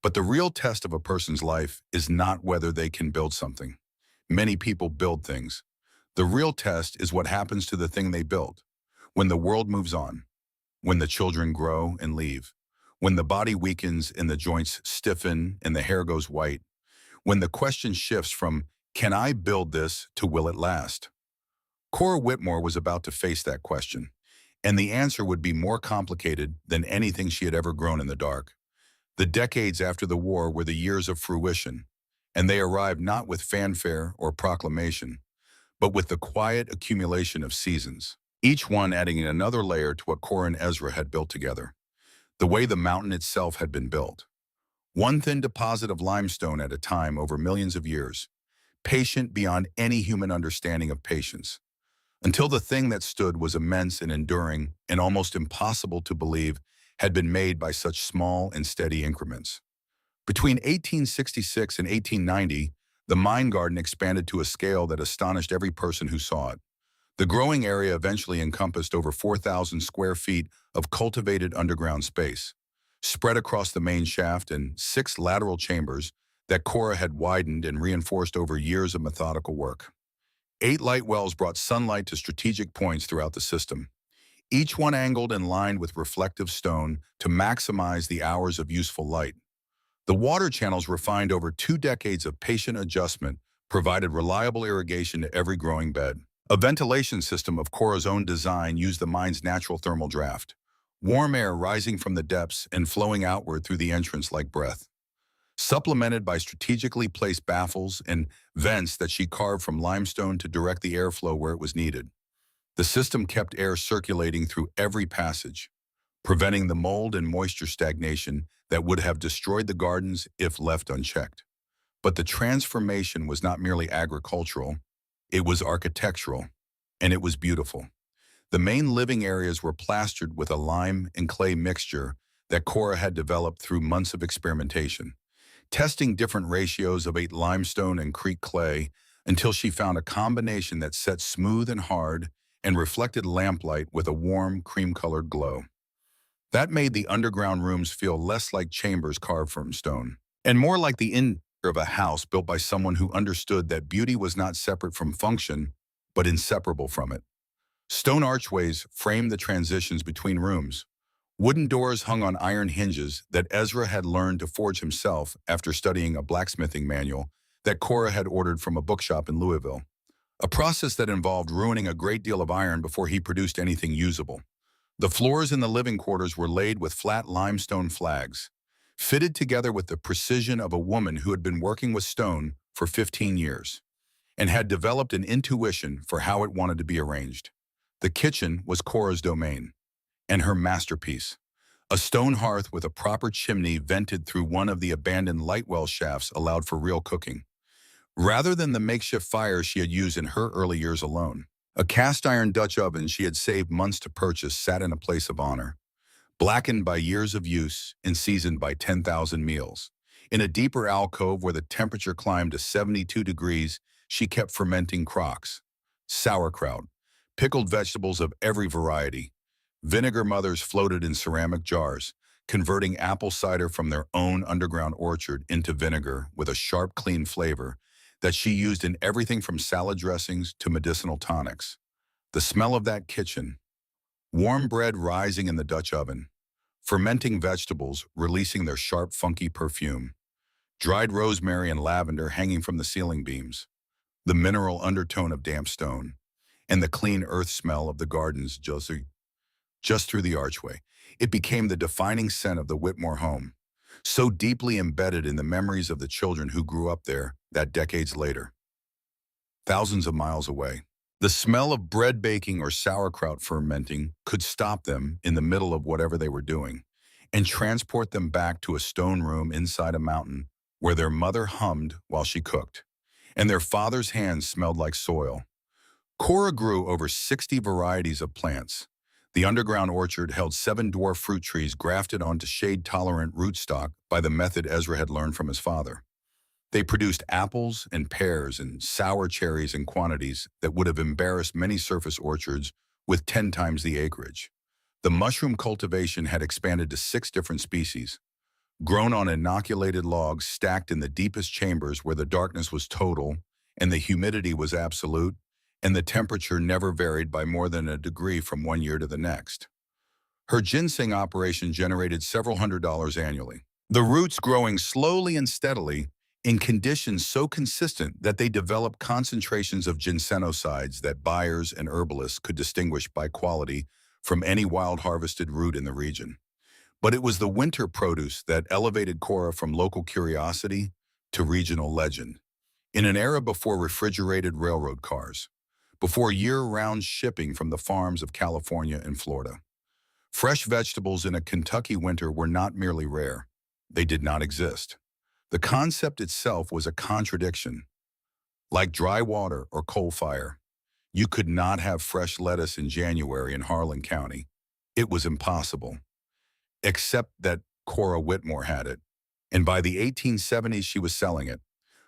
But the real test of a person's life is not whether they can build something. Many people build things. The real test is what happens to the thing they built. When the world moves on, when the children grow and leave, when the body weakens and the joints stiffen and the hair goes white, when the question shifts from, can I build this, to will it last? Cora Whitmore was about to face that question, and the answer would be more complicated than anything she had ever grown in the dark. The decades after the war were the years of fruition, and they arrived not with fanfare or proclamation, but with the quiet accumulation of seasons, each one adding another layer to what Cora and Ezra had built together, the way the mountain itself had been built. One thin deposit of limestone at a time over millions of years, patient beyond any human understanding of patience, until the thing that stood was immense and enduring and almost impossible to believe had been made by such small and steady increments. Between 1866 and 1890, the mine garden expanded to a scale that astonished every person who saw it. The growing area eventually encompassed over 4,000 square feet of cultivated underground space, spread across the main shaft and 6 lateral chambers that Cora had widened and reinforced over years of methodical work. 8 light wells brought sunlight to strategic points throughout the system, each one angled and lined with reflective stone to maximize the hours of useful light. The water channels, refined over 2 decades of patient adjustment, provided reliable irrigation to every growing bed. A ventilation system of Cora's own design used the mine's natural thermal draft, warm air rising from the depths and flowing outward through the entrance like breath, supplemented by strategically placed baffles and vents that she carved from limestone to direct the airflow where it was needed. The system kept air circulating through every passage, preventing the mold and moisture stagnation that would have destroyed the gardens if left unchecked. But the transformation was not merely agricultural, it was architectural, and it was beautiful. The main living areas were plastered with a lime and clay mixture that Cora had developed through months of experimentation, testing different ratios of 8 limestone and creek clay until she found a combination that set smooth and hard and reflected lamplight with a warm, cream-colored glow. That made the underground rooms feel less like chambers carved from stone, and more like the interior of a house built by someone who understood that beauty was not separate from function, but inseparable from it. Stone archways framed the transitions between rooms. Wooden doors hung on iron hinges that Ezra had learned to forge himself after studying a blacksmithing manual that Cora had ordered from a bookshop in Louisville, a process that involved ruining a great deal of iron before he produced anything usable. The floors in the living quarters were laid with flat limestone flags, fitted together with the precision of a woman who had been working with stone for 15 years and had developed an intuition for how it wanted to be arranged. The kitchen was Cora's domain, and her masterpiece, a stone hearth with a proper chimney vented through one of the abandoned light well shafts, allowed for real cooking, rather than the makeshift fire she had used in her early years alone. A cast-iron Dutch oven she had saved months to purchase sat in a place of honor, blackened by years of use and seasoned by 10,000 meals. In a deeper alcove where the temperature climbed to 72 degrees, she kept fermenting crocks, sauerkraut, pickled vegetables of every variety. Vinegar mothers floated in ceramic jars, converting apple cider from their own underground orchard into vinegar with a sharp, clean flavor that she used in everything from salad dressings to medicinal tonics. The smell of that kitchen, warm bread rising in the Dutch oven, fermenting vegetables releasing their sharp, funky perfume, dried rosemary and lavender hanging from the ceiling beams, the mineral undertone of damp stone, and the clean earth smell of the gardens just through the archway. It became the defining scent of the Whitmore home, so deeply embedded in the memories of the children who grew up there that decades later, thousands of miles away. The smell of bread baking or sauerkraut fermenting could stop them in the middle of whatever they were doing and transport them back to a stone room inside a mountain where their mother hummed while she cooked, and their father's hands smelled like soil. Cora grew over 60 varieties of plants. The underground orchard held 7 dwarf fruit trees grafted onto shade-tolerant rootstock by the method Ezra had learned from his father. They produced apples and pears and sour cherries in quantities that would have embarrassed many surface orchards with 10 times the acreage. The mushroom cultivation had expanded to 6 different species, grown on inoculated logs stacked in the deepest chambers where the darkness was total and the humidity was absolute, and the temperature never varied by more than a degree from one year to the next. Her ginseng operation generated several $100s annually. The roots growing slowly and steadily in conditions so consistent that they developed concentrations of ginsenosides that buyers and herbalists could distinguish by quality from any wild harvested root in the region. But it was the winter produce that elevated Cora from local curiosity to regional legend. In an era before refrigerated railroad cars, before year-round shipping from the farms of California and Florida, fresh vegetables in a Kentucky winter were not merely rare. They did not exist. The concept itself was a contradiction. Like dry water or coal fire, you could not have fresh lettuce in January in Harlan County. It was impossible. Except that Cora Whitmore had it. And by the 1870s, she was selling it.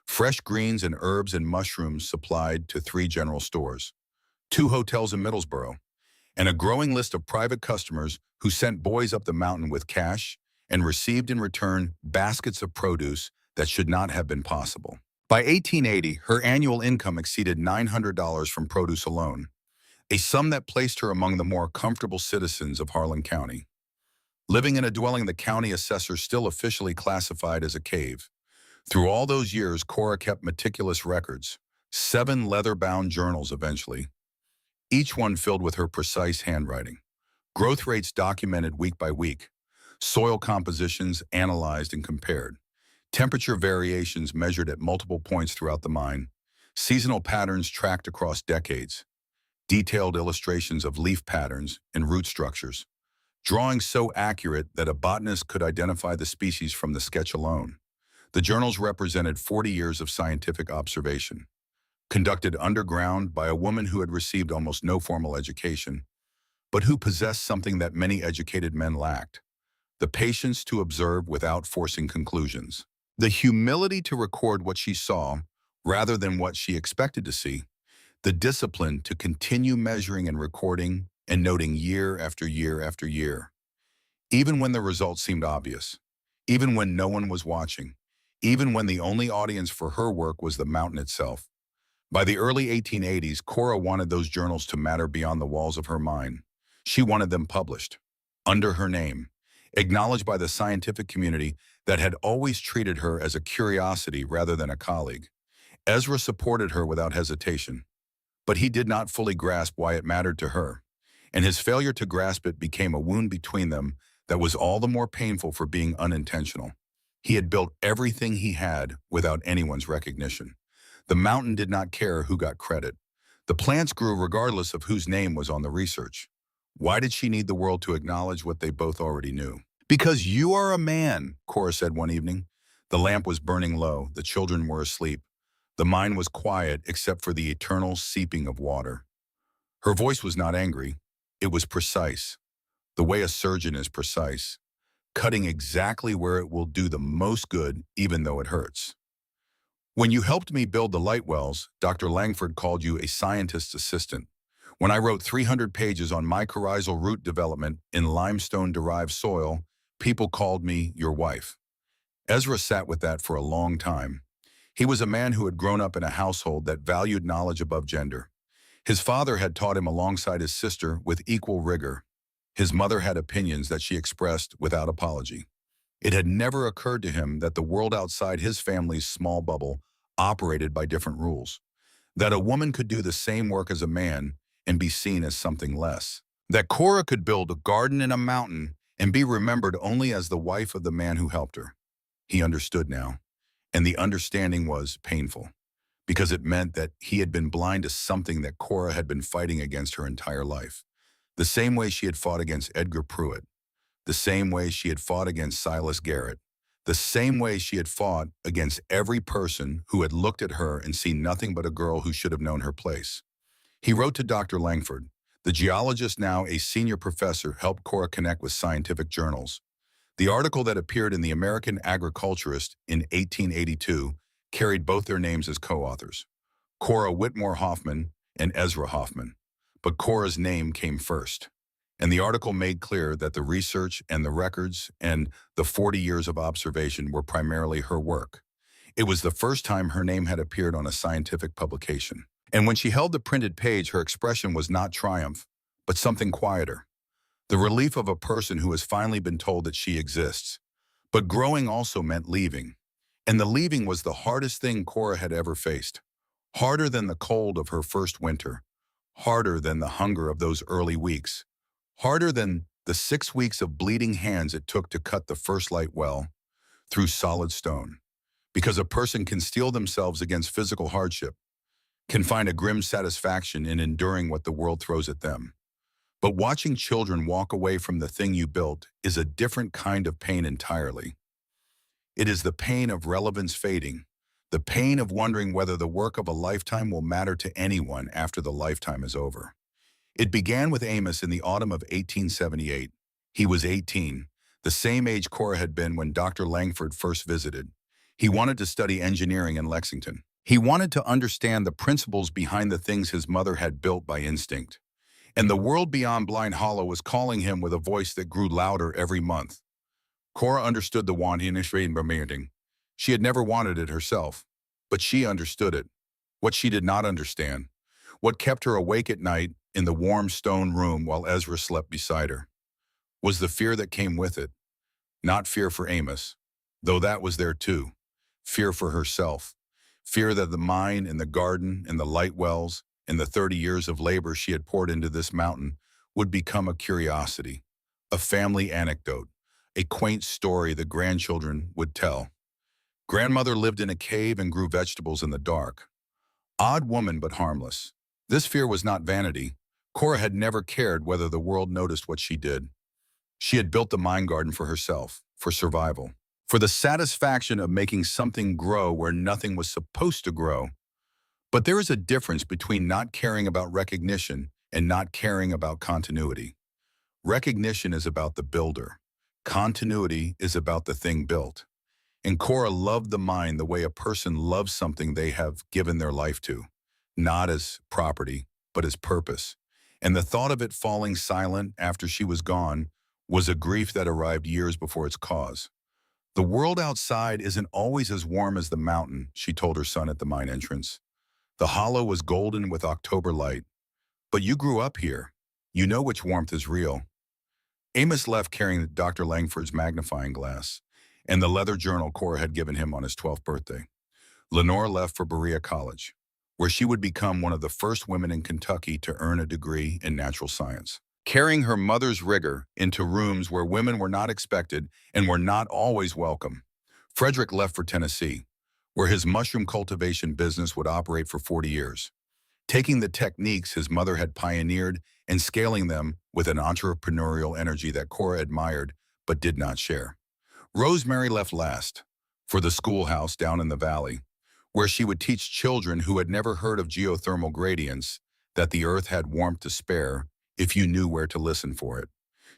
Fresh greens and herbs and mushrooms supplied to 3 general stores, 2 hotels in Middlesboro, and a growing list of private customers who sent boys up the mountain with cash and received in return baskets of produce that should not have been possible. By 1880, her annual income exceeded $900 from produce alone, a sum that placed her among the more comfortable citizens of Harlan County. Living in a dwelling the county assessor still officially classified as a cave. Through all those years, Cora kept meticulous records, 7 leather-bound journals eventually, each one filled with her precise handwriting. Growth rates documented week by week, soil compositions analyzed and compared, temperature variations measured at multiple points throughout the mine, seasonal patterns tracked across decades, detailed illustrations of leaf patterns and root structures, drawings so accurate that a botanist could identify the species from the sketch alone. The journals represented 40 years of scientific observation, conducted underground by a woman who had received almost no formal education, but who possessed something that many educated men lacked: the patience to observe without forcing conclusions, the humility to record what she saw rather than what she expected to see, the discipline to continue measuring and recording and noting year after year after year, even when the results seemed obvious, even when no one was watching, even when the only audience for her work was the mountain itself. By the early 1880s, Cora wanted those journals to matter beyond the walls of her mine. She wanted them published, under her name, acknowledged by the scientific community that had always treated her as a curiosity rather than a colleague. Ezra supported her without hesitation, but he did not fully grasp why it mattered to her, and his failure to grasp it became a wound between them that was all the more painful for being unintentional. He had built everything he had without anyone's recognition. The mountain did not care who got credit. The plants grew regardless of whose name was on the research. Why did she need the world to acknowledge what they both already knew? "Because you are a man," Cora said one evening. The lamp was burning low. The children were asleep. The mine was quiet except for the eternal seeping of water. Her voice was not angry. It was precise, the way a surgeon is precise, cutting exactly where it will do the most good even though it hurts. "When you helped me build the light wells, Dr. Langford called you a scientist's assistant. When I wrote 300 pages on mycorrhizal root development in limestone-derived soil, people called me your wife." Ezra sat with that for a long time. He was a man who had grown up in a household that valued knowledge above gender. His father had taught him alongside his sister with equal rigor. His mother had opinions that she expressed without apology. It had never occurred to him that the world outside his family's small bubble operated by different rules, that a woman could do the same work as a man and be seen as something less, that Cora could build a garden in a mountain and be remembered only as the wife of the man who helped her. He understood now, and the understanding was painful, because it meant that he had been blind to something that Cora had been fighting against her entire life, the same way she had fought against Edgar Pruitt, the same way she had fought against Silas Garrett, the same way she had fought against every person who had looked at her and seen nothing but a girl who should have known her place. He wrote to Dr. Langford. The geologist, now a senior professor, helped Cora connect with scientific journals. The article that appeared in the American Agriculturist in 1882 carried both their names as co-authors, Cora Whitmore Hoffman and Ezra Hoffman. But Cora's name came first. And the article made clear that the research and the records and the 40 years of observation were primarily her work. It was the first time her name had appeared on a scientific publication. And when she held the printed page, her expression was not triumph, but something quieter. The relief of a person who has finally been told that she exists. But growing also meant leaving. And the leaving was the hardest thing Cora had ever faced. Harder than the cold of her first winter. Harder than the hunger of those early weeks. Harder than the 6 weeks of bleeding hands it took to cut the first light well through solid stone. Because a person can steel themselves against physical hardship, can find a grim satisfaction in enduring what the world throws at them. But watching children walk away from the thing you built is a different kind of pain entirely. It is the pain of relevance fading, the pain of wondering whether the work of a lifetime will matter to anyone after the lifetime is over. It began with Amos in the autumn of 1878. He was 18, the same age Cora had been when Dr. Langford first visited. He wanted to study engineering in Lexington. He wanted to understand the principles behind the things his mother had built by instinct. And the world beyond Blind Hollow was calling him with a voice that grew louder every month. Cora understood the want in meeting. She had never wanted it herself, but she understood it. What she did not understand, what kept her awake at night in the warm stone room while Ezra slept beside her, was the fear that came with it. Not fear for Amos, though that was there too. Fear for herself. Fear that the mine and the garden and the light wells and the 30 years of labor she had poured into this mountain would become a curiosity, a family anecdote, a quaint story the grandchildren would tell. Grandmother lived in a cave and grew vegetables in the dark. Odd woman, but harmless. This fear was not vanity. Cora had never cared whether the world noticed what she did. She had built the mine garden for herself, for survival, for the satisfaction of making something grow where nothing was supposed to grow. But there is a difference between not caring about recognition and not caring about continuity. Recognition is about the builder. Continuity is about the thing built. And Cora loved the mine the way a person loves something they have given their life to, not as property, but as purpose. And the thought of it falling silent after she was gone was a grief that arrived years before its cause. The world outside isn't always as warm as the mountain, she told her son at the mine entrance. The hollow was golden with October light. But you grew up here. You know which warmth is real. Amos left carrying Dr. Langford's magnifying glass and the leather journal Cora had given him on his 12th birthday. Lenore left for Berea College, where she would become one of the first women in Kentucky to earn a degree in natural science. Carrying her mother's rigor into rooms where women were not expected and were not always welcome, Frederick left for Tennessee, where his mushroom cultivation business would operate for 40 years, taking the techniques his mother had pioneered and scaling them with an entrepreneurial energy that Cora admired but did not share. Rosemary left last, for the schoolhouse down in the valley, where she would teach children who had never heard of geothermal gradients that the earth had warmth to spare if you knew where to listen for it.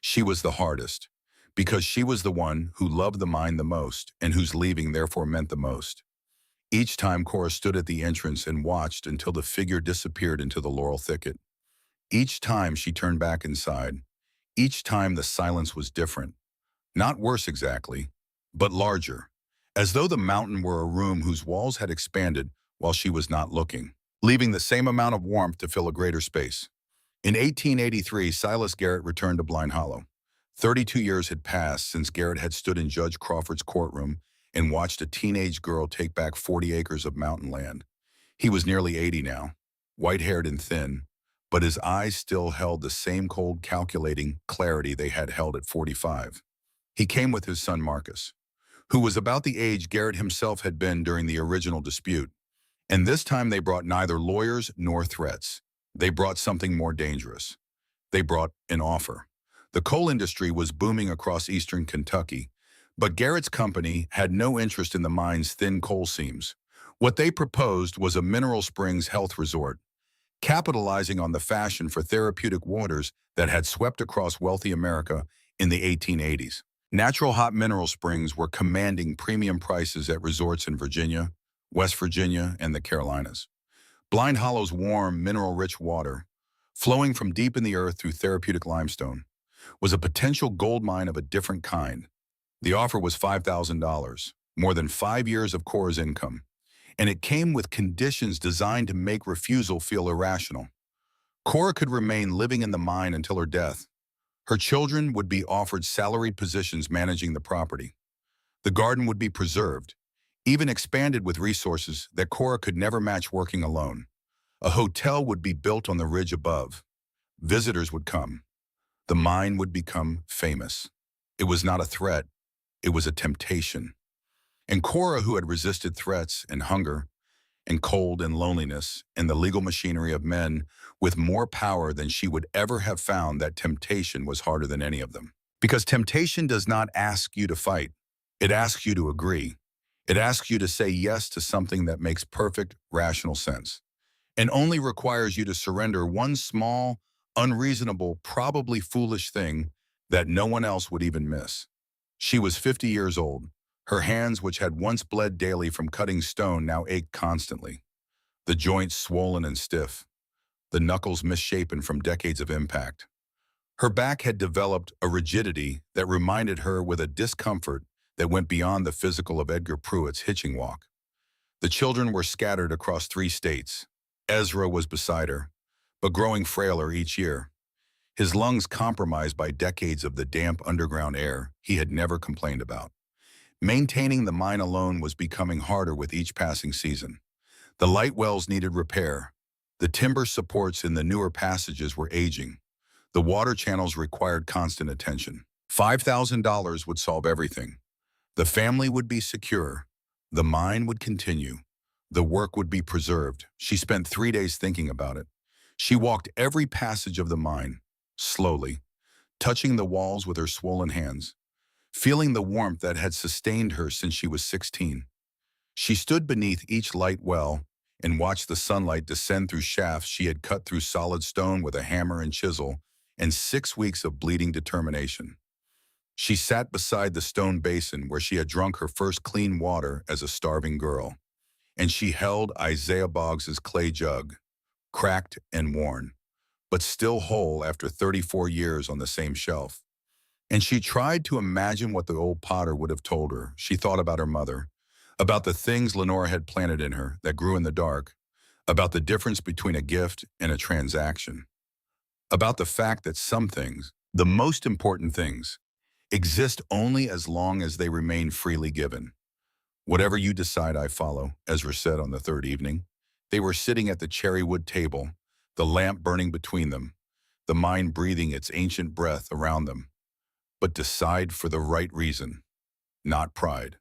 She was the hardest, because she was the one who loved the mine the most and whose leaving therefore meant the most. Each time Cora stood at the entrance and watched until the figure disappeared into the laurel thicket. Each time she turned back inside. Each time the silence was different. Not worse exactly, but larger, as though the mountain were a room whose walls had expanded while she was not looking, leaving the same amount of warmth to fill a greater space. In 1883, Silas Garrett returned to Blind Hollow. 32 years had passed since Garrett had stood in Judge Crawford's courtroom and watched a teenage girl take back 40 acres of mountain land. He was nearly 80 now, white-haired and thin, but his eyes still held the same cold, calculating clarity they had held at 45. He came with his son Marcus, who was about the age Garrett himself had been during the original dispute. And this time they brought neither lawyers nor threats. They brought something more dangerous. They brought an offer. The coal industry was booming across eastern Kentucky, but Garrett's company had no interest in the mine's thin coal seams. What they proposed was a mineral springs health resort, capitalizing on the fashion for therapeutic waters that had swept across wealthy America in the 1880s. Natural hot mineral springs were commanding premium prices at resorts in Virginia, West Virginia, and the Carolinas. Blind Hollow's warm, mineral-rich water, flowing from deep in the earth through therapeutic limestone, was a potential gold mine of a different kind. The offer was $5,000, more than 5 years of Cora's income, and it came with conditions designed to make refusal feel irrational. Cora could remain living in the mine until her death. Her children would be offered salaried positions managing the property. The garden would be preserved, even expanded with resources that Cora could never match working alone. A hotel would be built on the ridge above. Visitors would come. The mine would become famous. It was not a threat, it was a temptation. And Cora, who had resisted threats and hunger and cold and loneliness and the legal machinery of men with more power than she would ever have found, that temptation was harder than any of them. Because temptation does not ask you to fight. It asks you to agree. It asks you to say yes to something that makes perfect, rational sense, and only requires you to surrender one small, unreasonable, probably foolish thing that no one else would even miss. She was 50 years old. Her hands, which had once bled daily from cutting stone, now ached constantly. The joints swollen and stiff, the knuckles misshapen from decades of impact. Her back had developed a rigidity that reminded her with a discomfort that went beyond the physical of Edgar Pruitt's hitching walk. The children were scattered across 3 states. Ezra was beside her, but growing frailer each year. His lungs compromised by decades of the damp underground air he had never complained about. Maintaining the mine alone was becoming harder with each passing season. The light wells needed repair. The timber supports in the newer passages were aging. The water channels required constant attention. $5,000 would solve everything. The family would be secure. The mine would continue. The work would be preserved. She spent 3 days thinking about it. She walked every passage of the mine, slowly, touching the walls with her swollen hands, feeling the warmth that had sustained her since she was 16. She stood beneath each light well and watched the sunlight descend through shafts she had cut through solid stone with a hammer and chisel, and 6 weeks of bleeding determination. She sat beside the stone basin where she had drunk her first clean water as a starving girl, and she held Isaiah Boggs's clay jug, cracked and worn, but still whole after 34 years on the same shelf. And she tried to imagine what the old potter would have told her. She thought about her mother, about the things Lenora had planted in her that grew in the dark, about the difference between a gift and a transaction, about the fact that some things, the most important things, exist only as long as they remain freely given. "Whatever you decide, I follow," Ezra said on the 3rd evening. They were sitting at the cherry-wood table, the lamp burning between them, the mine breathing its ancient breath around them. But decide for the right reason, not pride.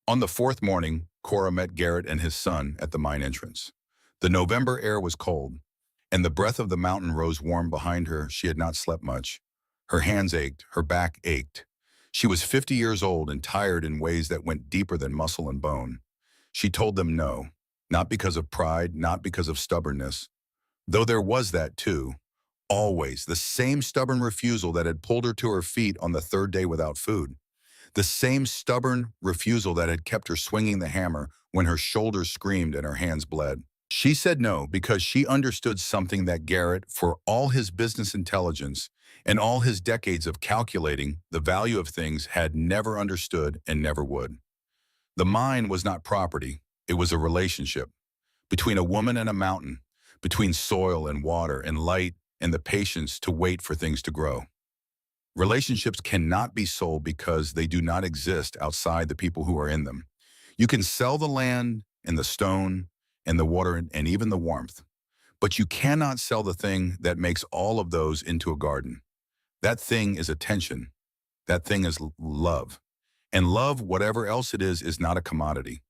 On the 4th morning, Cora met Garrett and his son at the mine entrance. The November air was cold, and the breath of the mountain rose warm behind her. She had not slept much. Her hands ached, her back ached. She was 50 years old and tired in ways that went deeper than muscle and bone. She told them no, not because of pride, not because of stubbornness, though there was that too. Always the same stubborn refusal that had pulled her to her feet on the 3rd day without food. The same stubborn refusal that had kept her swinging the hammer when her shoulders screamed and her hands bled. She said no because she understood something that Garrett, for all his business intelligence and all his decades of calculating the value of things, had never understood and never would. The mine was not property, it was a relationship between a woman and a mountain, between soil and water and light and the patience to wait for things to grow. Relationships cannot be sold because they do not exist outside the people who are in them. You can sell the land and the stone and the water and even the warmth, but you cannot sell the thing that makes all of those into a garden. That thing is attention. That thing is love. And love, whatever else it is not a commodity.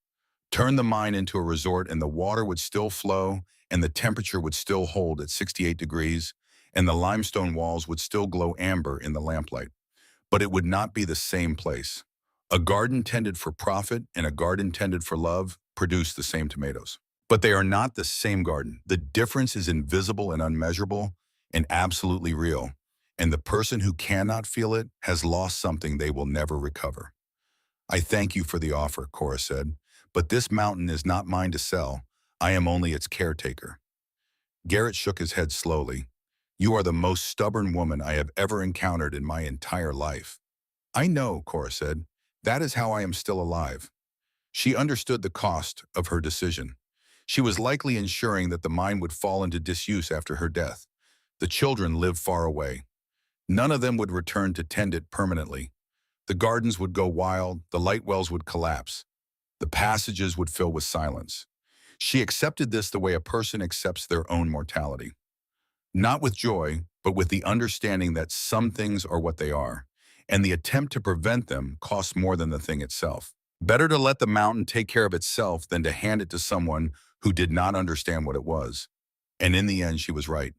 Turn the mine into a resort and the water would still flow and the temperature would still hold at 68 degrees and the limestone walls would still glow amber in the lamplight. But it would not be the same place. A garden tended for profit and a garden tended for love produce the same tomatoes. But they are not the same garden. The difference is invisible and unmeasurable and absolutely real. And the person who cannot feel it has lost something they will never recover. "I thank you for the offer," Cora said, But this mountain is not mine to sell. I am only its caretaker. Garrett shook his head slowly. You are the most stubborn woman I have ever encountered in my entire life. I know, Cora said. That is how I am still alive. She understood the cost of her decision. She was likely ensuring that the mine would fall into disuse after her death. The children lived far away. None of them would return to tend it permanently. The gardens would go wild, the light wells would collapse. The passages would fill with silence. She accepted this the way a person accepts their own mortality. Not with joy, but with the understanding that some things are what they are, and the attempt to prevent them costs more than the thing itself. Better to let the mountain take care of itself than to hand it to someone who did not understand what it was. And in the end, she was right.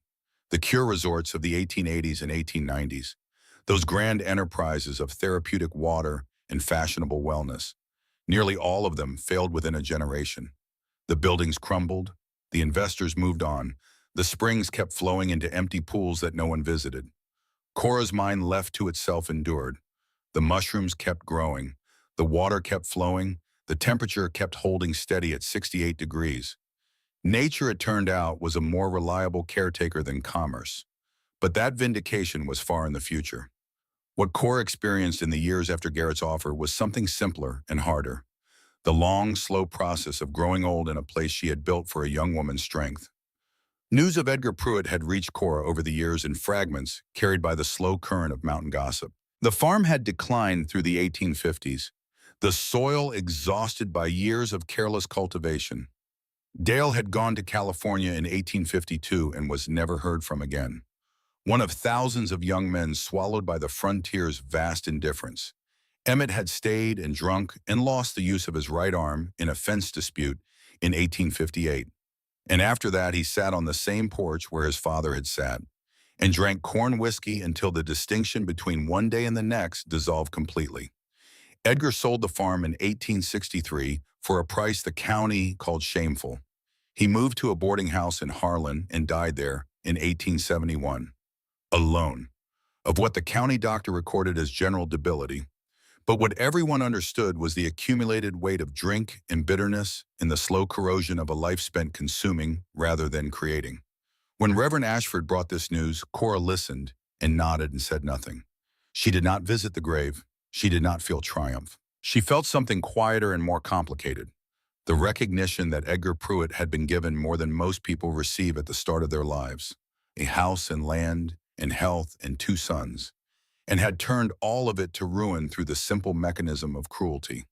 The cure resorts of the 1880s and 1890s, those grand enterprises of therapeutic water and fashionable wellness, nearly all of them failed within a generation. The buildings crumbled, the investors moved on, the springs kept flowing into empty pools that no one visited. Cora's mind left to itself endured. The mushrooms kept growing, the water kept flowing, the temperature kept holding steady at 68 degrees. Nature, it turned out, was a more reliable caretaker than commerce. But that vindication was far in the future. What Cora experienced in the years after Garrett's offer was something simpler and harder. The long, slow process of growing old in a place she had built for a young woman's strength. News of Edgar Pruitt had reached Cora over the years in fragments carried by the slow current of mountain gossip. The farm had declined through the 1850s, the soil exhausted by years of careless cultivation. Dale had gone to California in 1852 and was never heard from again. One of thousands of young men swallowed by the frontier's vast indifference. Emmett had stayed and drunk and lost the use of his right arm in a fence dispute in 1858. And after that, he sat on the same porch where his father had sat and drank corn whiskey until the distinction between one day and the next dissolved completely. Edgar sold the farm in 1863 for a price the county called shameful. He moved to a boarding house in Heartland and died there in 1871, alone, of what the county doctor recorded as general debility. But what everyone understood was the accumulated weight of drink and bitterness and the slow corrosion of a life spent consuming rather than creating. When Reverend Ashford brought this news, Cora listened and nodded and said nothing. She did not visit the grave. She did not feel triumph. She felt something quieter and more complicated. The recognition that Edgar Pruitt had been given more than most people receive at the start of their lives. A house and land and health and 2 sons. And had turned all of it to ruin through the simple mechanism of cruelty.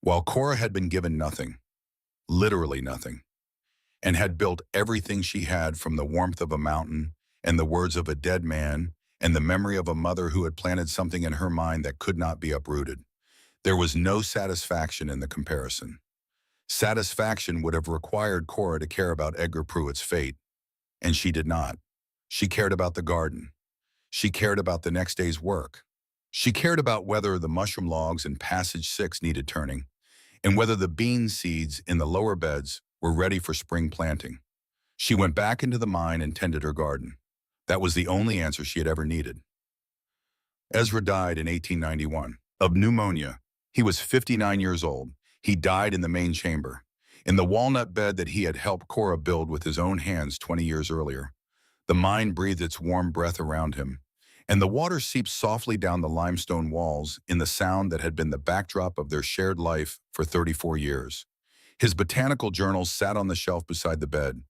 While Cora had been given nothing, literally nothing, and had built everything she had from the warmth of a mountain and the words of a dead man and the memory of a mother who had planted something in her mind that could not be uprooted. There was no satisfaction in the comparison. Satisfaction would have required Cora to care about Edgar Pruitt's fate, and she did not. She cared about the garden. She cared about the next day's work. She cared about whether the mushroom logs in Passage 6 needed turning, and whether the bean seeds in the lower beds were ready for spring planting. She went back into the mine and tended her garden. That was the only answer she had ever needed. Ezra died in 1891 of pneumonia. He was 59 years old. He died in the main chamber, in the walnut bed that he had helped Cora build with his own hands 20 years earlier. The mine breathed its warm breath around him, and the water seeped softly down the limestone walls in the sound that had been the backdrop of their shared life for 34 years. His botanical journals sat on the shelf beside the bed,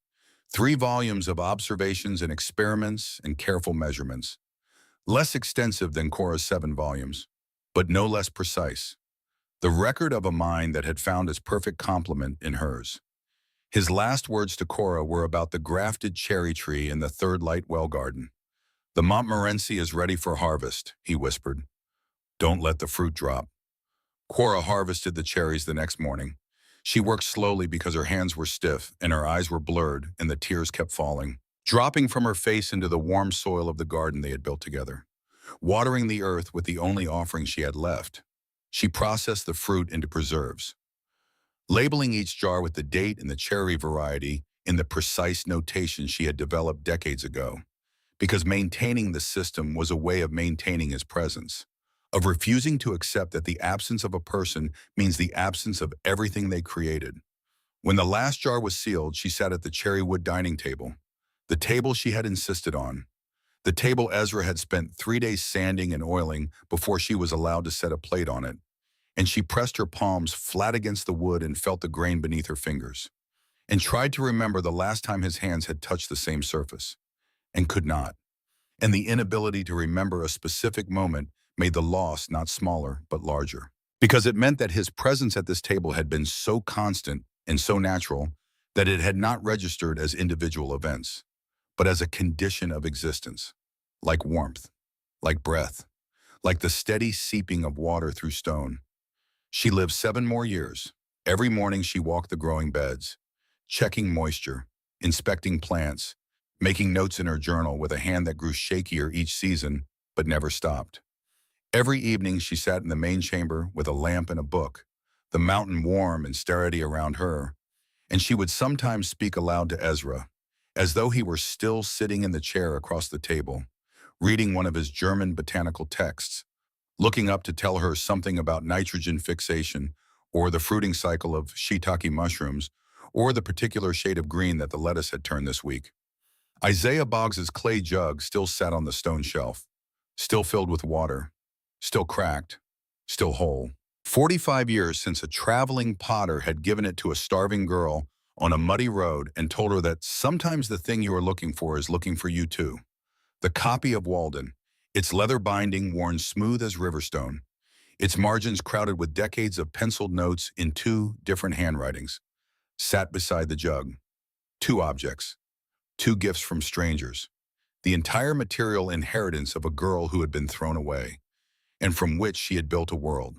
3 volumes of observations and experiments and careful measurements. Less extensive than Cora's 7 volumes, but no less precise. The record of a mind that had found its perfect complement in hers. His last words to Cora were about the grafted cherry tree in the 3rd light well garden. The Montmorency is ready for harvest, he whispered. Don't let the fruit drop. Cora harvested the cherries the next morning. She worked slowly because her hands were stiff and her eyes were blurred and the tears kept falling, dropping from her face into the warm soil of the garden they had built together, watering the earth with the only offering she had left. She processed the fruit into preserves, labeling each jar with the date and the cherry variety in the precise notation she had developed decades ago, because maintaining the system was a way of maintaining his presence, of refusing to accept that the absence of a person means the absence of everything they created. When the last jar was sealed, she sat at the cherry wood dining table, the table she had insisted on, the table Ezra had spent 3 days sanding and oiling before she was allowed to set a plate on it, and she pressed her palms flat against the wood and felt the grain beneath her fingers, and tried to remember the last time his hands had touched the same surface, and could not. And the inability to remember a specific moment made the loss not smaller but larger, because it meant that his presence at this table had been so constant and so natural that it had not registered as individual events, but as a condition of existence, like warmth, like breath, like the steady seeping of water through stone. She lived 7 more years. Every morning she walked the growing beds, checking moisture, inspecting plants, making notes in her journal with a hand that grew shakier each season but never stopped. Every evening she sat in the main chamber with a lamp and a book, the mountain warm and starity around her, and she would sometimes speak aloud to Ezra, as though he were still sitting in the chair across the table, reading one of his German botanical texts, looking up to tell her something about nitrogen fixation, or the fruiting cycle of shiitake mushrooms, or the particular shade of green that the lettuce had turned this week. Isaiah Boggs's clay jug still sat on the stone shelf, still filled with water, still cracked, still whole. 45 years since a traveling potter had given it to a starving girl on a muddy road and told her that sometimes the thing you are looking for is looking for you too. The copy of Walden, its leather binding worn smooth as riverstone, its margins crowded with decades of penciled notes in 2 different handwritings, sat beside the jug. 2 objects, 2 gifts from strangers, the entire material inheritance of a girl who had been thrown away, and from which she had built a world.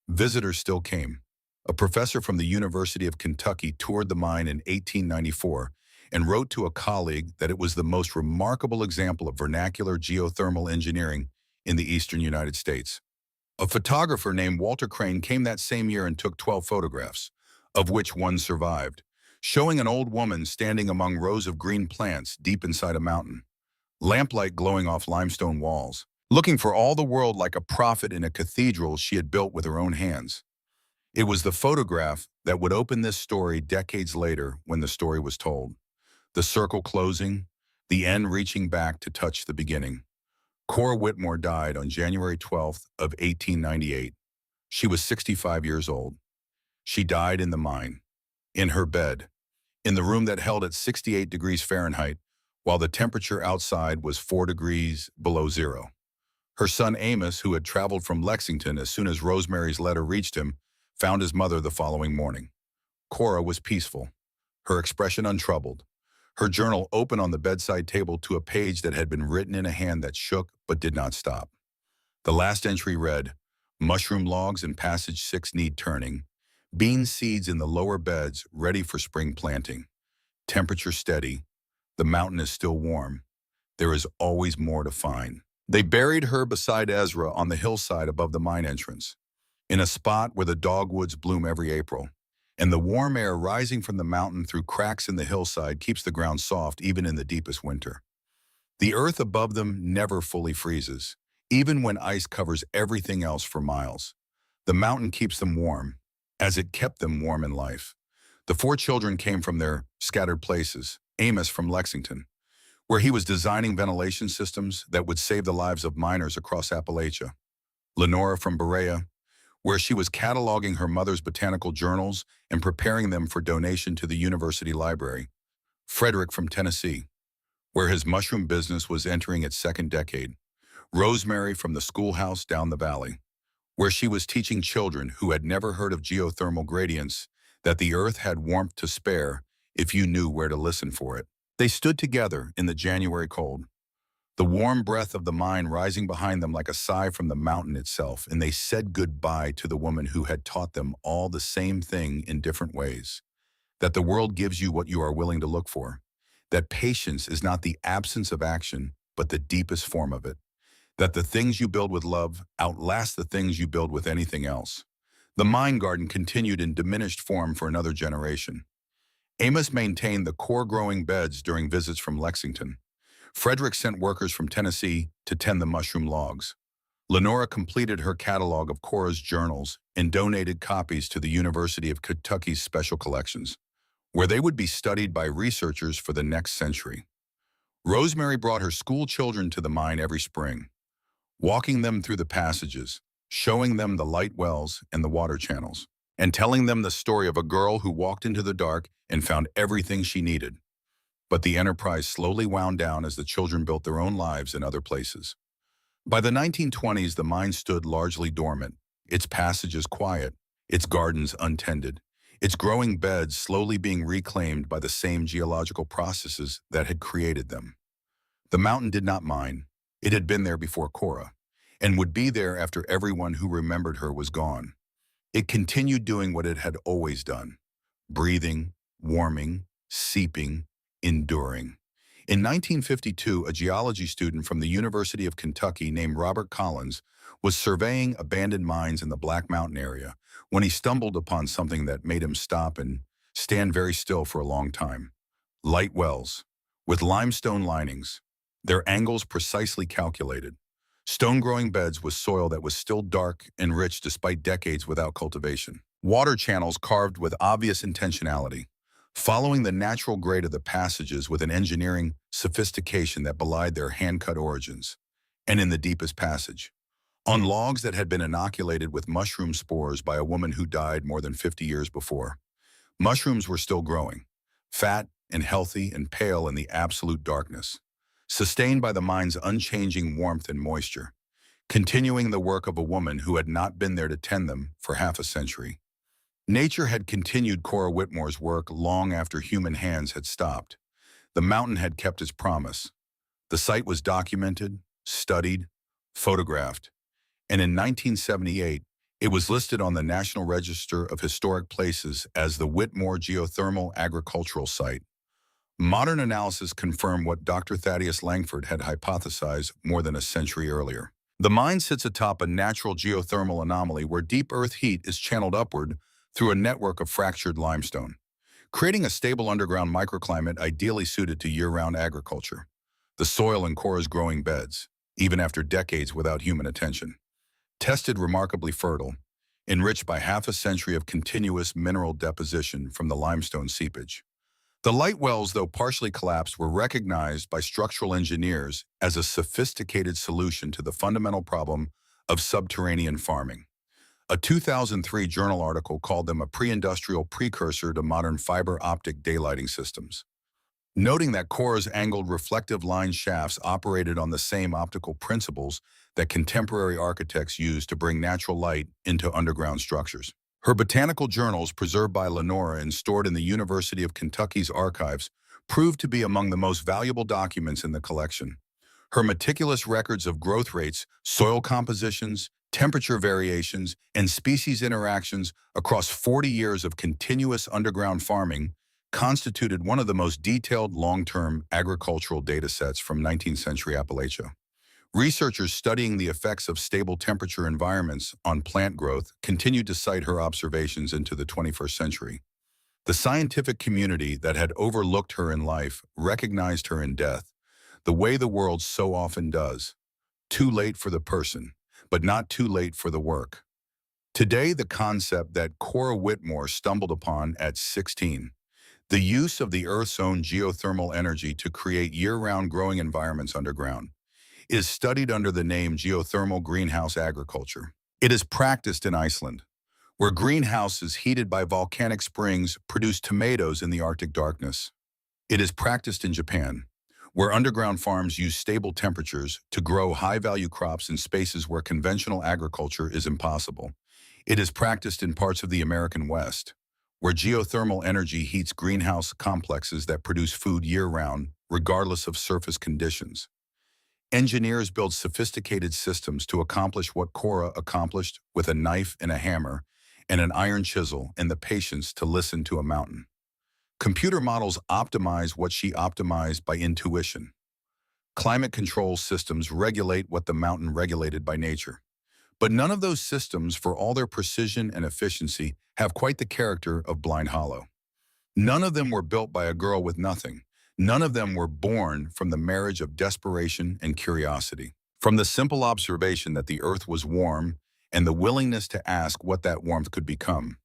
Visitors still came. A professor from the University of Kentucky toured the mine in 1894 and wrote to a colleague that it was the most remarkable example of vernacular geothermal engineering in the eastern United States. A photographer named Walter Crane came that same year and took 12 photographs, of which one survived, showing an old woman standing among rows of green plants deep inside a mountain, lamplight glowing off limestone walls, looking for all the world like a prophet in a cathedral she had built with her own hands. It was the photograph that would open this story decades later when the story was told. The circle closing, the end reaching back to touch the beginning. Cora Whitmore died on January 12th of 1898. She was 65 years old. She died in the mine, in her bed, in the room that held at 68 degrees Fahrenheit, while the temperature outside was 4 degrees below zero. Her son Amos, who had traveled from Lexington as soon as Rosemary's letter reached him, found his mother the following morning. Cora was peaceful, her expression untroubled, her journal open on the bedside table to a page that had been written in a hand that shook but did not stop. The last entry read, "Mushroom logs in passage 6 need turning. Bean seeds in the lower beds ready for spring planting. Temperature steady. The mountain is still warm. There is always more to find." They buried her beside Ezra on the hillside above the mine entrance, in a spot where the dogwoods bloom every April, and the warm air rising from the mountain through cracks in the hillside keeps the ground soft even in the deepest winter. The earth above them never fully freezes, even when ice covers everything else for miles. The mountain keeps them warm, as it kept them warm in life. The 4 children came from their scattered places, Amos from Lexington, where he was designing ventilation systems that would save the lives of miners across Appalachia. Lenora from Berea, where she was cataloging her mother's botanical journals and preparing them for donation to the university library. Frederick from Tennessee, where his mushroom business was entering its 2nd decade. Rosemary from the schoolhouse down the valley, where she was teaching children who had never heard of geothermal gradients that the earth had warmth to spare if you knew where to listen for it. They stood together in the January cold, the warm breath of the mine rising behind them like a sigh from the mountain itself, and they said goodbye to the woman who had taught them all the same thing in different ways, that the world gives you what you are willing to look for, that patience is not the absence of action, but the deepest form of it, that the things you build with love outlast the things you build with anything else. The mine garden continued in diminished form for another generation. Amos maintained the core-growing beds during visits from Lexington. Frederick sent workers from Tennessee to tend the mushroom logs. Lenora completed her catalog of Cora's journals and donated copies to the University of Kentucky's special collections, where they would be studied by researchers for the next century. Rosemary brought her school children to the mine every spring, walking them through the passages, showing them the light wells and the water channels, and telling them the story of a girl who walked into the dark and found everything she needed. But the enterprise slowly wound down as the children built their own lives in other places. By the 1920s, the mine stood largely dormant, its passages quiet, its gardens untended, its growing beds slowly being reclaimed by the same geological processes that had created them. The mountain did not mine. It had been there before Cora, and would be there after everyone who remembered her was gone. It continued doing what it had always done: breathing, warming, seeping, enduring. In 1952, a geology student from the University of Kentucky named Robert Collins was surveying abandoned mines in the Black Mountain area when he stumbled upon something that made him stop and stand very still for a long time. Light wells, with limestone linings, their angles precisely calculated. Stone-growing beds with soil that was still dark and rich despite decades without cultivation. Water channels carved with obvious intentionality, following the natural grade of the passages with an engineering sophistication that belied their hand-cut origins. And in the deepest passage, on logs that had been inoculated with mushroom spores by a woman who died more than 50 years before, mushrooms were still growing, fat and healthy and pale in the absolute darkness, sustained by the mine's unchanging warmth and moisture, continuing the work of a woman who had not been there to tend them for half a century. Nature had continued Cora Whitmore's work long after human hands had stopped. The mountain had kept its promise. The site was documented, studied, photographed, and in 1978, it was listed on the National Register of Historic Places as the Whitmore Geothermal Agricultural Site. Modern analysis confirmed what Dr. Thaddeus Langford had hypothesized more than a century earlier. The mine sits atop a natural geothermal anomaly where deep earth heat is channeled upward through a network of fractured limestone, creating a stable underground microclimate ideally suited to year-round agriculture. The soil in Cora's growing beds, even after decades without human attention, tested remarkably fertile, enriched by half a century of continuous mineral deposition from the limestone seepage. The light wells, though partially collapsed, were recognized by structural engineers as a sophisticated solution to the fundamental problem of subterranean farming. A 2003 journal article called them a pre-industrial precursor to modern fiber optic daylighting systems, noting that Cora's angled reflective line shafts operated on the same optical principles that contemporary architects use to bring natural light into underground structures. Her botanical journals, preserved by Lenora and stored in the University of Kentucky's archives, proved to be among the most valuable documents in the collection. Her meticulous records of growth rates, soil compositions, temperature variations, and species interactions across 40 years of continuous underground farming constituted one of the most detailed long-term agricultural datasets from 19th century Appalachia. Researchers studying the effects of stable temperature environments on plant growth continued to cite her observations into the 21st century. The scientific community that had overlooked her in life recognized her in death, the way the world so often does. Too late for the person, but not too late for the work. Today, the concept that Cora Whitmore stumbled upon at 16, the use of the Earth's own geothermal energy to create year-round growing environments underground, is studied under the name geothermal greenhouse agriculture. It is practiced in Iceland, where greenhouses heated by volcanic springs produce tomatoes in the Arctic darkness. It is practiced in Japan, where underground farms use stable temperatures to grow high-value crops in spaces where conventional agriculture is impossible. It is practiced in parts of the American West, where geothermal energy heats greenhouse complexes that produce food year-round, regardless of surface conditions. Engineers build sophisticated systems to accomplish what Cora accomplished with a knife and a hammer and an iron chisel and the patience to listen to a mountain. Computer models optimize what she optimized by intuition. Climate control systems regulate what the mountain regulated by nature. But none of those systems, for all their precision and efficiency, have quite the character of Blind Hollow. None of them were built by a girl with nothing. None of them were born from the marriage of desperation and curiosity. From the simple observation that the earth was warm and the willingness to ask what that warmth could become,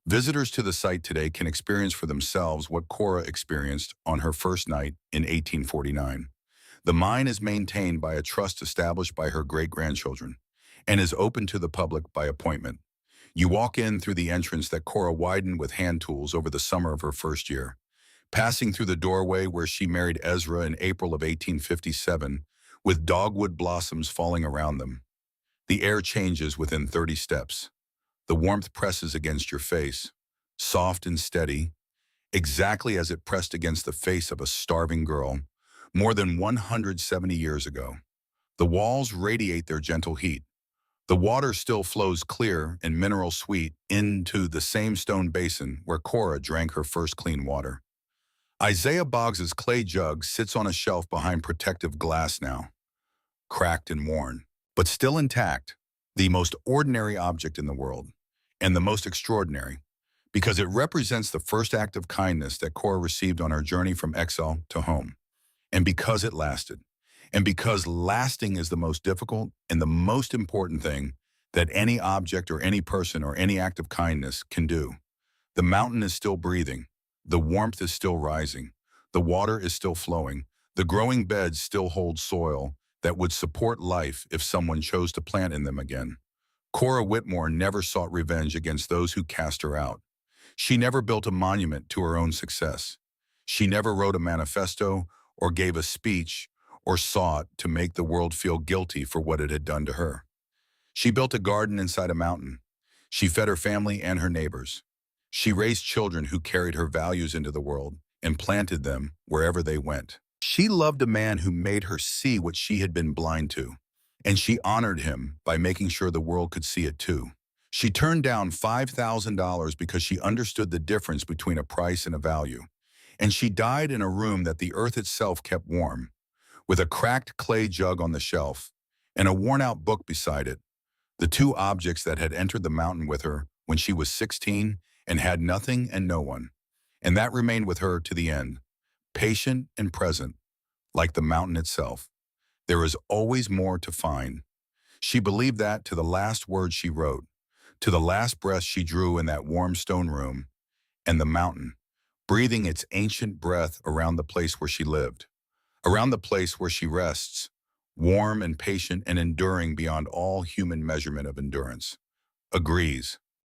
visitors to the site today can experience for themselves what Cora experienced on her first night in 1849. The mine is maintained by a trust established by her great-grandchildren and is open to the public by appointment. You walk in through the entrance that Cora widened with hand tools over the summer of her first year, passing through the doorway where she married Ezra in April of 1857, with dogwood blossoms falling around them. The air changes within 30 steps. The warmth presses against your face, soft and steady, exactly as it pressed against the face of a starving girl more than 170 years ago. The walls radiate their gentle heat. The water still flows clear and mineral sweet into the same stone basin where Cora drank her first clean water. Isaiah Boggs's clay jug sits on a shelf behind protective glass now, cracked and worn, but still intact, the most ordinary object in the world, and the most extraordinary, because it represents the first act of kindness that Cora received on her journey from exile to home, and because it lasted, and because lasting is the most difficult and the most important thing that any object or any person or any act of kindness can do. The mountain is still breathing. The warmth is still rising. The water is still flowing. The growing beds still hold soil that would support life if someone chose to plant in them again. Cora Whitmore never sought revenge against those who cast her out. She never built a monument to her own success. She never wrote a manifesto or gave a speech or sought to make the world feel guilty for what it had done to her. She built a garden inside a mountain. She fed her family and her neighbors. She raised children who carried her values into the world and planted them wherever they went. She loved a man who made her see what she had been blind to, and she honored him by making sure the world could see it too. She turned down $5,000 because she understood the difference between a price and a value, and she died in a room that the earth itself kept warm, with a cracked clay jug on the shelf and a worn-out book beside it, the two objects that had entered the mountain with her when she was 16 and had nothing and no one, and that remained with her to the end, patient and present, like the mountain itself. There is always more to find. She believed that to the last word she wrote, to the last breath she drew in that warm stone room, and the mountain, breathing its ancient breath around the place where she lived, around the place where she rests, warm and patient and enduring beyond all human measurement of endurance, agrees.